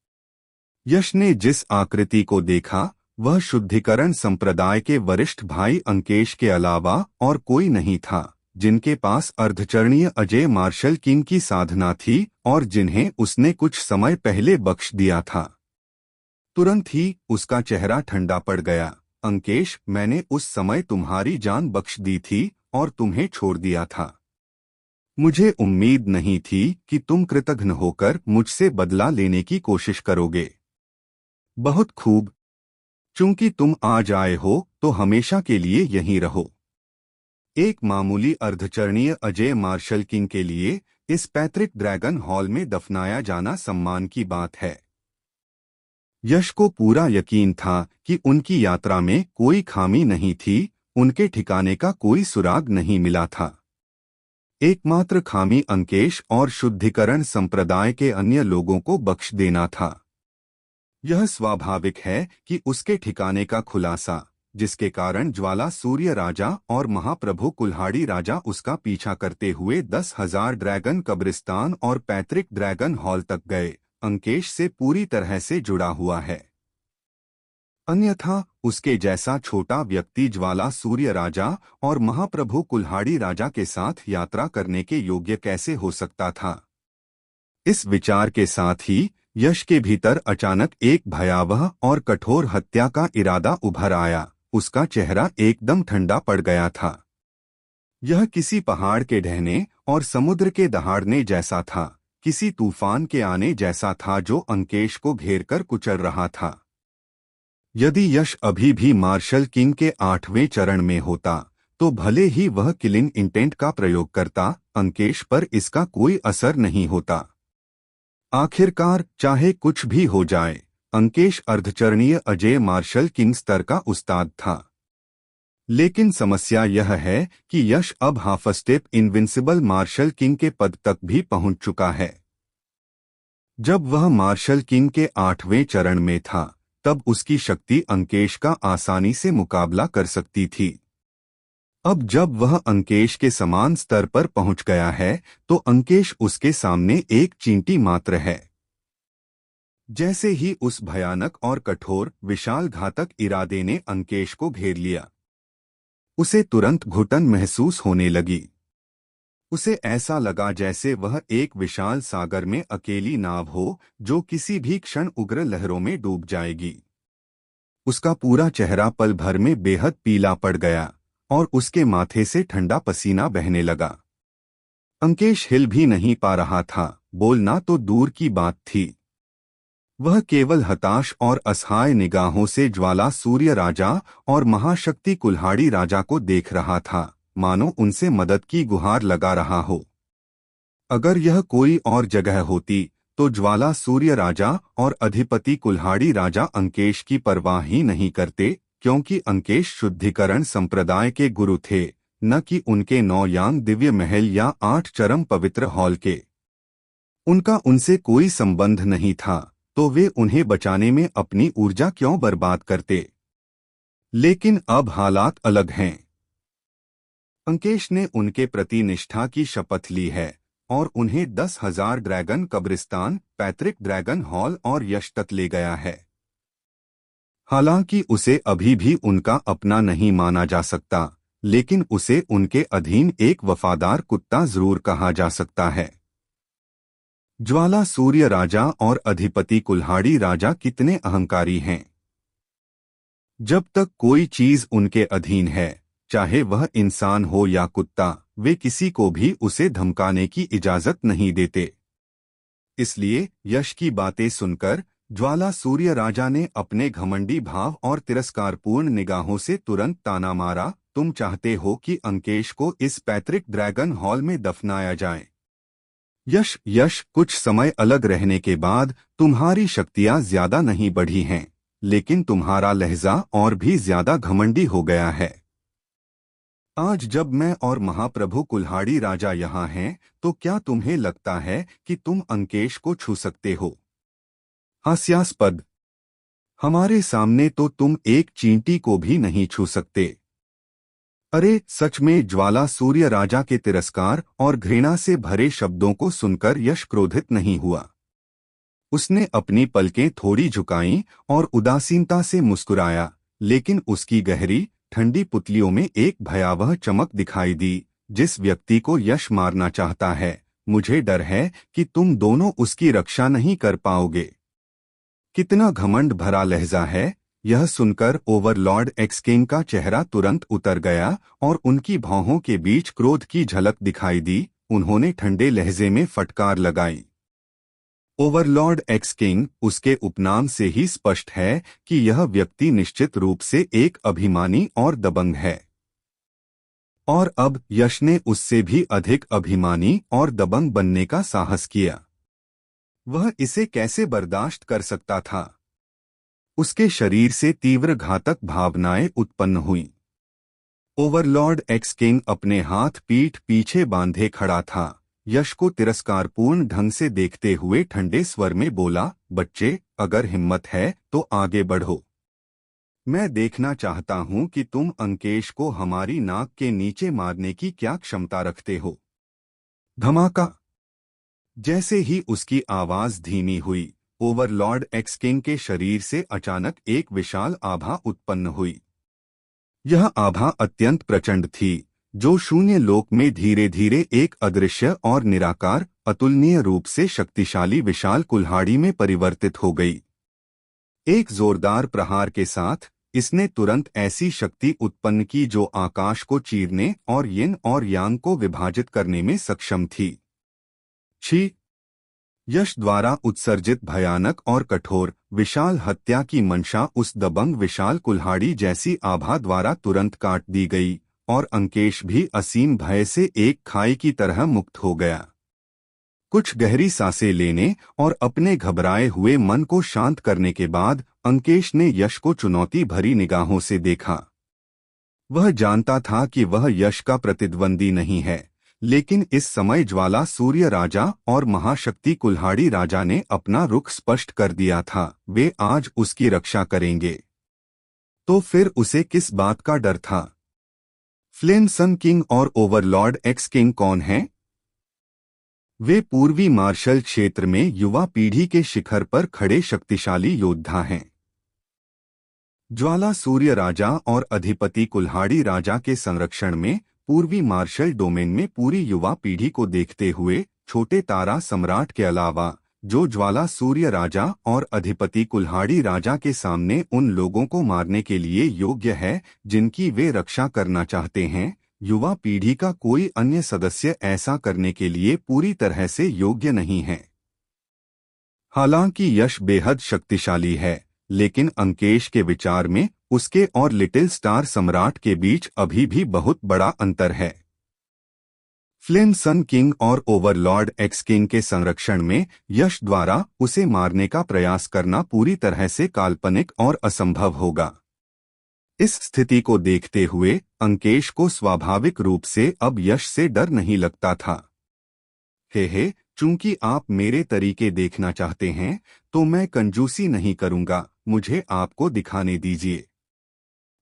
यश ने जिस आकृति को देखा वह शुद्धिकरण संप्रदाय के वरिष्ठ भाई अंकेश के अलावा और कोई नहीं था, जिनके पास अर्धचरणीय अजय मार्शल किंग की साधना थी और जिन्हें उसने कुछ समय पहले बख्श दिया था। तुरंत ही उसका चेहरा ठंडा पड़ गया। अंकेश, मैंने उस समय तुम्हारी जान बख्श दी थी और तुम्हें छोड़ दिया था। मुझे उम्मीद नहीं थी कि तुम कृतघ्न होकर मुझसे बदला लेने की कोशिश करोगे। बहुत खूब, चूंकि तुम आज आए हो तो हमेशा के लिए यहीं रहो। एक मामूली अर्धचरणीय अजय मार्शल किंग के लिए इस पैतृक ड्रैगन हॉल में दफनाया जाना सम्मान की बात है। यश को पूरा यकीन था कि उनकी यात्रा में कोई खामी नहीं थी, उनके ठिकाने का कोई सुराग नहीं मिला था। एकमात्र खामी अंकेश और शुद्धिकरण संप्रदाय के अन्य लोगों को बख्श देना था। यह स्वाभाविक है कि उसके ठिकाने का खुलासा, जिसके कारण ज्वाला सूर्य राजा और महाप्रभु कुल्हाड़ी राजा उसका पीछा करते हुए 10,000 ड्रैगन कब्रिस्तान और पैतृक ड्रैगन हॉल तक गए, अंकेश से पूरी तरह से जुड़ा हुआ है। अन्यथा उसके जैसा छोटा व्यक्ति ज्वाला सूर्य राजा और महाप्रभु कुल्हाड़ी राजा के साथ यात्रा करने के योग्य कैसे हो सकता था। इस विचार के साथ ही यश के भीतर अचानक एक भयावह और कठोर हत्या का इरादा उभर आया। उसका चेहरा एकदम ठंडा पड़ गया था। यह किसी पहाड़ के ढहने और समुद्र के दहाड़ने जैसा था, किसी तूफान के आने जैसा था जो अंकेश को घेरकर कुचल रहा था। यदि यश अभी भी मार्शल किंग के 8वें चरण में होता तो भले ही वह किलिंग इंटेंट का प्रयोग करता, अंकेश पर इसका कोई असर नहीं होता। आखिरकार चाहे कुछ भी हो जाए, अंकेश अर्धचरणीय अजय मार्शल किंग स्तर का उस्ताद था। लेकिन समस्या यह है कि यश अब half step invincible martial king के पद तक भी पहुंच चुका है। जब वह मार्शल किंग के 8वें चरण में था, तब उसकी शक्ति अंकेश का आसानी से मुकाबला कर सकती थी। अब जब वह अंकेश के समान स्तर पर पहुंच गया है, तो अंकेश उसके सामने एक चींटी मात्र है। जैसे ही उस भयानक और कठोर विशाल घातक इरादे ने अंकेश को घेर लिया, उसे तुरंत घुटन महसूस होने लगी। उसे ऐसा लगा जैसे वह एक विशाल सागर में अकेली नाव हो जो किसी भी क्षण उग्र लहरों में डूब जाएगी। उसका पूरा चेहरा पल भर में बेहद पीला पड़ गया और उसके माथे से ठंडा पसीना बहने लगा। अंकेश हिल भी नहीं पा रहा था, बोलना तो दूर की बात थी। वह केवल हताश और असहाय निगाहों से ज्वाला सूर्य राजा और महाशक्ति कुल्हाड़ी राजा को देख रहा था, मानो उनसे मदद की गुहार लगा रहा हो। अगर यह कोई और जगह होती तो ज्वाला सूर्य राजा और अधिपति कुल्हाड़ी राजा अंकेश की परवाह ही नहीं करते, क्योंकि अंकेश शुद्धिकरण संप्रदाय के गुरु थे, न कि उनके 9 यांग दिव्य महल या 8 चरम पवित्र हॉल के। उनका उनसे कोई संबंध नहीं था, तो वे उन्हें बचाने में अपनी ऊर्जा क्यों बर्बाद करते। लेकिन अब हालात अलग हैं। अंकेश ने उनके प्रति निष्ठा की शपथ ली है और उन्हें 10,000 ड्रैगन कब्रिस्तान, पैतृक ड्रैगन हॉल और यश तक ले गया है। हालांकि उसे अभी भी उनका अपना नहीं माना जा सकता, लेकिन उसे उनके अधीन एक वफादार कुत्ता जरूर कहा जा सकता है। ज्वाला सूर्य राजा और अधिपति कुल्हाड़ी राजा कितने अहंकारी हैं। जब तक कोई चीज उनके अधीन है, चाहे वह इंसान हो या कुत्ता, वे किसी को भी उसे धमकाने की इजाजत नहीं देते। इसलिए यश की बातें सुनकर ज्वाला सूर्य राजा ने अपने घमंडी भाव और तिरस्कारपूर्ण निगाहों से तुरंत ताना मारा, तुम चाहते हो कि अंकेश को इस पैतृक ड्रैगन हॉल में दफनाया जाए। यश, कुछ समय अलग रहने के बाद तुम्हारी शक्तियां ज्यादा नहीं बढ़ी हैं, लेकिन तुम्हारा लहजा और भी ज्यादा घमंडी हो गया है। आज जब मैं और महाप्रभु कुल्हाड़ी राजा यहाँ हैं, तो क्या तुम्हें लगता है कि तुम अंकेश को छू सकते हो? हास्यास्पद। हमारे सामने तो तुम एक चींटी को भी नहीं छू सकते। अरे सच में। ज्वाला सूर्य राजा के तिरस्कार और घृणा से भरे शब्दों को सुनकर यश क्रोधित नहीं हुआ। उसने अपनी पलकें थोड़ी झुकाईं और उदासीनता से मुस्कुराया, लेकिन उसकी गहरी ठंडी पुतलियों में एक भयावह चमक दिखाई दी। जिस व्यक्ति को यश मारना चाहता है, मुझे डर है कि तुम दोनों उसकी रक्षा नहीं कर पाओगे। कितना घमंड भरा लहजा है। यह सुनकर ओवरलॉर्ड एक्सकिंग का चेहरा तुरंत उतर गया और उनकी भौहों के बीच क्रोध की झलक दिखाई दी। उन्होंने ठंडे लहजे में फटकार लगाई। ओवरलॉर्ड एक्सकिंग, उसके उपनाम से ही स्पष्ट है कि यह व्यक्ति निश्चित रूप से एक अभिमानी और दबंग है। और अब यश ने उससे भी अधिक अभिमानी और दबंग बनने का साहस किया। वह इसे कैसे बर्दाश्त कर सकता था? उसके शरीर से तीव्र घातक भावनाएं उत्पन्न हुईं। ओवरलॉर्ड एक्सकिंग अपने हाथ पीठ पीछे बांधे खड़ा था। यश को तिरस्कारपूर्ण ढंग से देखते हुए ठंडे स्वर में बोला, बच्चे, अगर हिम्मत है तो आगे बढ़ो। मैं देखना चाहता हूं कि तुम अंकेश को हमारी नाक के नीचे मारने की क्या क्षमता रखते हो। धमाका! जैसे ही उसकी आवाज धीमी हुई, ओवरलॉर्ड एक्सकिंग के शरीर से अचानक एक विशाल आभा उत्पन्न हुई। यह आभा अत्यंत प्रचंड थी, जो शून्य लोक में धीरे धीरे एक अदृश्य और निराकार, अतुलनीय रूप से शक्तिशाली विशाल कुल्हाड़ी में परिवर्तित हो गई। एक जोरदार प्रहार के साथ इसने तुरंत ऐसी शक्ति उत्पन्न की जो आकाश को चीरने और यिन और यांग को विभाजित करने में सक्षम थी। छी! यश द्वारा उत्सर्जित भयानक और कठोर विशाल हत्या की मंशा उस दबंग विशाल कुल्हाड़ी जैसी आभा द्वारा तुरंत काट दी गई और अंकेश भी असीम भय से एक खाई की तरह मुक्त हो गया। कुछ गहरी सांसें लेने और अपने घबराए हुए मन को शांत करने के बाद अंकेश ने यश को चुनौती भरी निगाहों से देखा। वह जानता था कि वह यश का प्रतिद्वंदी नहीं है, लेकिन इस समय ज्वाला सूर्य राजा और महाशक्ति कुल्हाड़ी राजा ने अपना रुख स्पष्ट कर दिया था। वे आज उसकी रक्षा करेंगे। तो फिर उसे किस बात का डर था? फ्लेम सन किंग और ओवरलॉर्ड एक्स किंग कौन हैं? वे पूर्वी मार्शल क्षेत्र में युवा पीढ़ी के शिखर पर खड़े शक्तिशाली योद्धा हैं। ज्वाला सूर्य राजा और अधिपति कुल्हाड़ी राजा के संरक्षण में पूर्वी मार्शल डोमेन में पूरी युवा पीढ़ी को देखते हुए छोटे तारा सम्राट के अलावा, जो ज्वाला सूर्य राजा और अधिपति कुल्हाड़ी राजा के सामने उन लोगों को मारने के लिए योग्य है जिनकी वे रक्षा करना चाहते हैं, युवा पीढ़ी का कोई अन्य सदस्य ऐसा करने के लिए पूरी तरह से योग्य नहीं है। हालांकि यश बेहद शक्तिशाली है, लेकिन अंकेश के विचार में उसके और लिटिल स्टार सम्राट के बीच अभी भी बहुत बड़ा अंतर है। फ्लेम सन किंग और ओवरलॉर्ड एक्स किंग के संरक्षण में यश द्वारा उसे मारने का प्रयास करना पूरी तरह से काल्पनिक और असंभव होगा। इस स्थिति को देखते हुए अंकेश को स्वाभाविक रूप से अब यश से डर नहीं लगता था। हे, चूंकि आप मेरे तरीके देखना चाहते हैं, तो मैं कंजूसी नहीं करूंगा, मुझे आपको दिखाने दीजिए।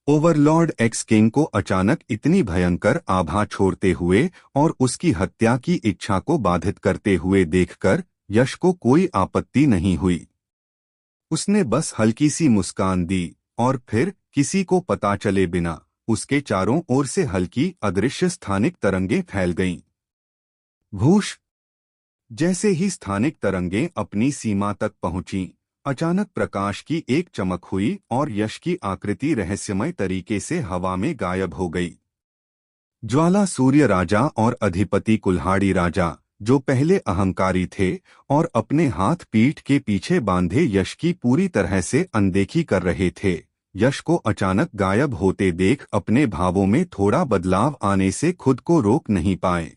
ओवरलॉर्ड एक्स किंग को अचानक इतनी भयंकर आभा छोड़ते हुए और उसकी हत्या की इच्छा को बाधित करते हुए देखकर यश को कोई आपत्ति नहीं हुई। उसने बस हल्की सी मुस्कान दी और फिर किसी को पता चले बिना उसके चारों ओर से हल्की अदृश्य स्थानिक तरंगें फैल गईं। भूश! जैसे ही स्थानिक तरंगें अपनी सीमा तक पहुंचीं, अचानक प्रकाश की एक चमक हुई और यश की आकृति रहस्यमय तरीके से हवा में गायब हो गई। ज्वाला सूर्य राजा और अधिपति कुल्हाड़ी राजा, जो पहले अहंकारी थे और अपने हाथ पीठ के पीछे बांधे यश की पूरी तरह से अनदेखी कर रहे थे, यश को अचानक गायब होते देख अपने भावों में थोड़ा बदलाव आने से खुद को रोक नहीं पाए।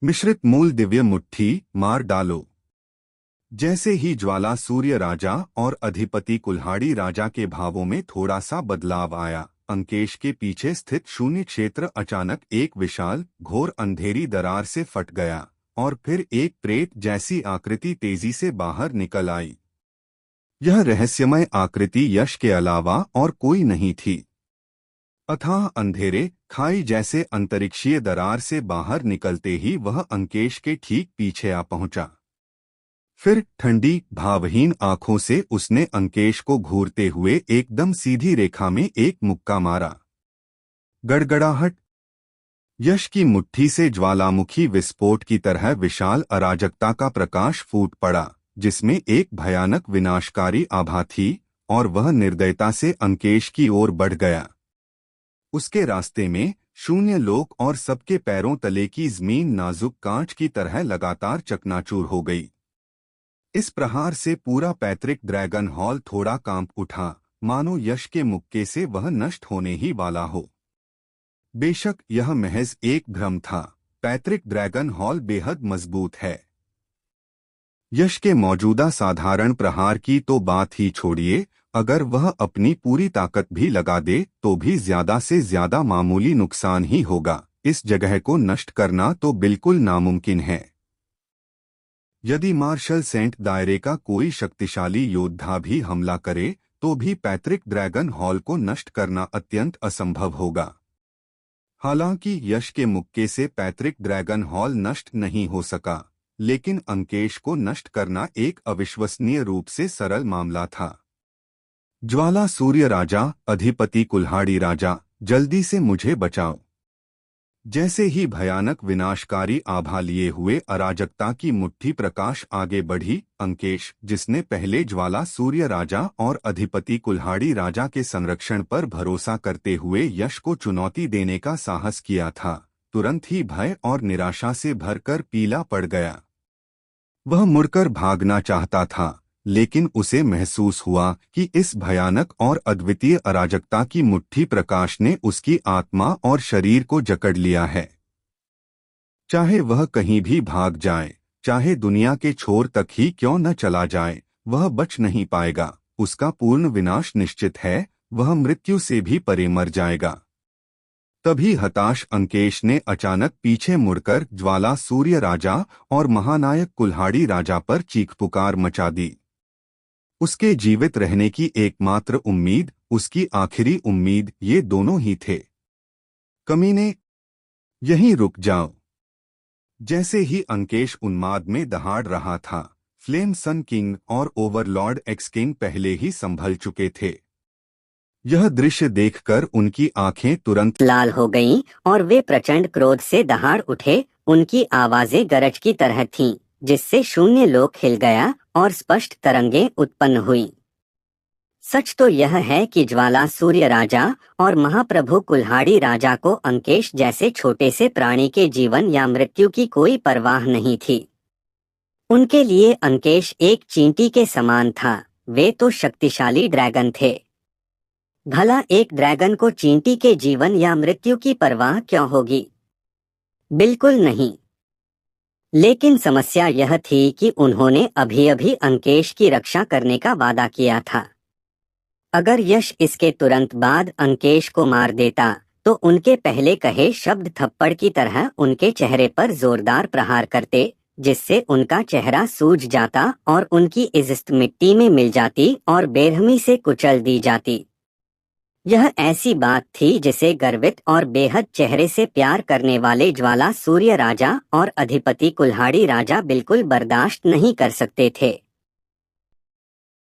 मिश्रित मूल दिव्य मुट्ठी, मार डालो! जैसे ही ज्वाला सूर्य राजा और अधिपति कुल्हाड़ी राजा के भावों में थोड़ा सा बदलाव आया, अंकेश के पीछे स्थित शून्य क्षेत्र अचानक एक विशाल घोर अंधेरी दरार से फट गया और फिर एक प्रेत जैसी आकृति तेजी से बाहर निकल आई। यह रहस्यमय आकृति यश के अलावा और कोई नहीं थी। अथाह अंधेरे खाई जैसे अंतरिक्षीय दरार से बाहर निकलते ही वह अंकेश के ठीक पीछे आ पहुंचा। फिर ठंडी भावहीन आंखों से उसने अंकेश को घूरते हुए एकदम सीधी रेखा में एक मुक्का मारा। गड़गड़ाहट! यश की मुट्ठी से ज्वालामुखी विस्फोट की तरह विशाल अराजकता का प्रकाश फूट पड़ा। जिसमें एक भयानक विनाशकारी आभा थी और वह निर्दयता से अंकेश की ओर बढ़ गया। उसके रास्ते में शून्य लोक और सबके पैरों तले की जमीन नाजुक कांच की तरह लगातार चकनाचूर हो गई। इस प्रहार से पूरा पैतृक ड्रैगन हॉल थोड़ा कांप उठा, मानो यश के मुक्के से वह नष्ट होने ही वाला हो। बेशक यह महज एक भ्रम था। पैतृक ड्रैगन हॉल बेहद मजबूत है। यश के मौजूदा साधारण प्रहार की तो बात ही छोड़िए, अगर वह अपनी पूरी ताकत भी लगा दे तो भी ज्यादा से ज्यादा मामूली नुकसान ही होगा। इस जगह को नष्ट करना तो बिल्कुल नामुमकिन है। यदि मार्शल सेंट दायरे का कोई शक्तिशाली योद्धा भी हमला करे तो भी पैतृक ड्रैगन हॉल को नष्ट करना अत्यंत असंभव होगा। हालांकि यश के मुक्के से पैतृक ड्रैगन हॉल नष्ट नहीं हो सका, लेकिन अंकेश को नष्ट करना एक अविश्वसनीय रूप से सरल मामला था। ज्वाला सूर्य राजा, अधिपति कुल्हाड़ी राजा, जल्दी से मुझे बचाओ। जैसे ही भयानक विनाशकारी आभा लिए हुए अराजकता की मुट्ठी प्रकाश आगे बढ़ी, अंकेश, जिसने पहले ज्वाला सूर्य राजा और अधिपति कुल्हाड़ी राजा के संरक्षण पर भरोसा करते हुए यश को चुनौती देने का साहस किया था, तुरंत ही भय और निराशा से भरकर पीला पड़ गया। वह मुड़कर भागना चाहता था, लेकिन उसे महसूस हुआ कि इस भयानक और अद्वितीय अराजकता की मुट्ठी प्रकाश ने उसकी आत्मा और शरीर को जकड़ लिया है। चाहे वह कहीं भी भाग जाए, चाहे दुनिया के छोर तक ही क्यों न चला जाए, वह बच नहीं पाएगा। उसका पूर्ण विनाश निश्चित है, वह मृत्यु से भी परे मर जाएगा। तभी हताश अंकेश ने अचानक पीछे मुड़कर ज्वाला सूर्य राजा और महानायक कुल्हाड़ी राजा पर चीख पुकार मचा दी। उसके जीवित रहने की एकमात्र उम्मीद, उसकी आखिरी उम्मीद, ये दोनों ही थे। कमीने, यहीं रुक जाओ। जैसे ही अंकेश उन्माद में दहाड़ रहा था, फ्लेम सन किंग और ओवरलॉर्ड एक्स किंग पहले ही संभल चुके थे। यह दृश्य देखकर उनकी आंखें तुरंत लाल हो गईं और वे प्रचंड क्रोध से दहाड़ उठे। उनकी आवाजें गरज की तरह थीं, जिससे शून्य लोक हिल गया और स्पष्ट तरंगें उत्पन्न हुई। सच तो यह है कि ज्वाला सूर्य राजा और महाप्रभु कुल्हाड़ी राजा को अंकेश जैसे छोटे से प्राणी के जीवन या मृत्यु की कोई परवाह नहीं थी। उनके लिए अंकेश एक चींटी के समान था। वे तो शक्तिशाली ड्रैगन थे। भला एक ड्रैगन को चींटी के जीवन या मृत्यु की परवाह क्यों होगी? बिल्कुल नहीं। लेकिन समस्या यह थी कि उन्होंने अभी-अभी अंकेश की रक्षा करने का वादा किया था। अगर यश इसके तुरंत बाद अंकेश को मार देता तो उनके पहले कहे शब्द थप्पड़ की तरह उनके चेहरे पर जोरदार प्रहार करते, जिससे उनका चेहरा सूज जाता और उनकी इज्जत मिट्टी में मिल जाती और बेरहमी से कुचल दी जाती। यह ऐसी बात थी जिसे गर्वित और बेहद चेहरे से प्यार करने वाले ज्वाला सूर्य राजा और अधिपति कुल्हाड़ी राजा बिल्कुल बर्दाश्त नहीं कर सकते थे।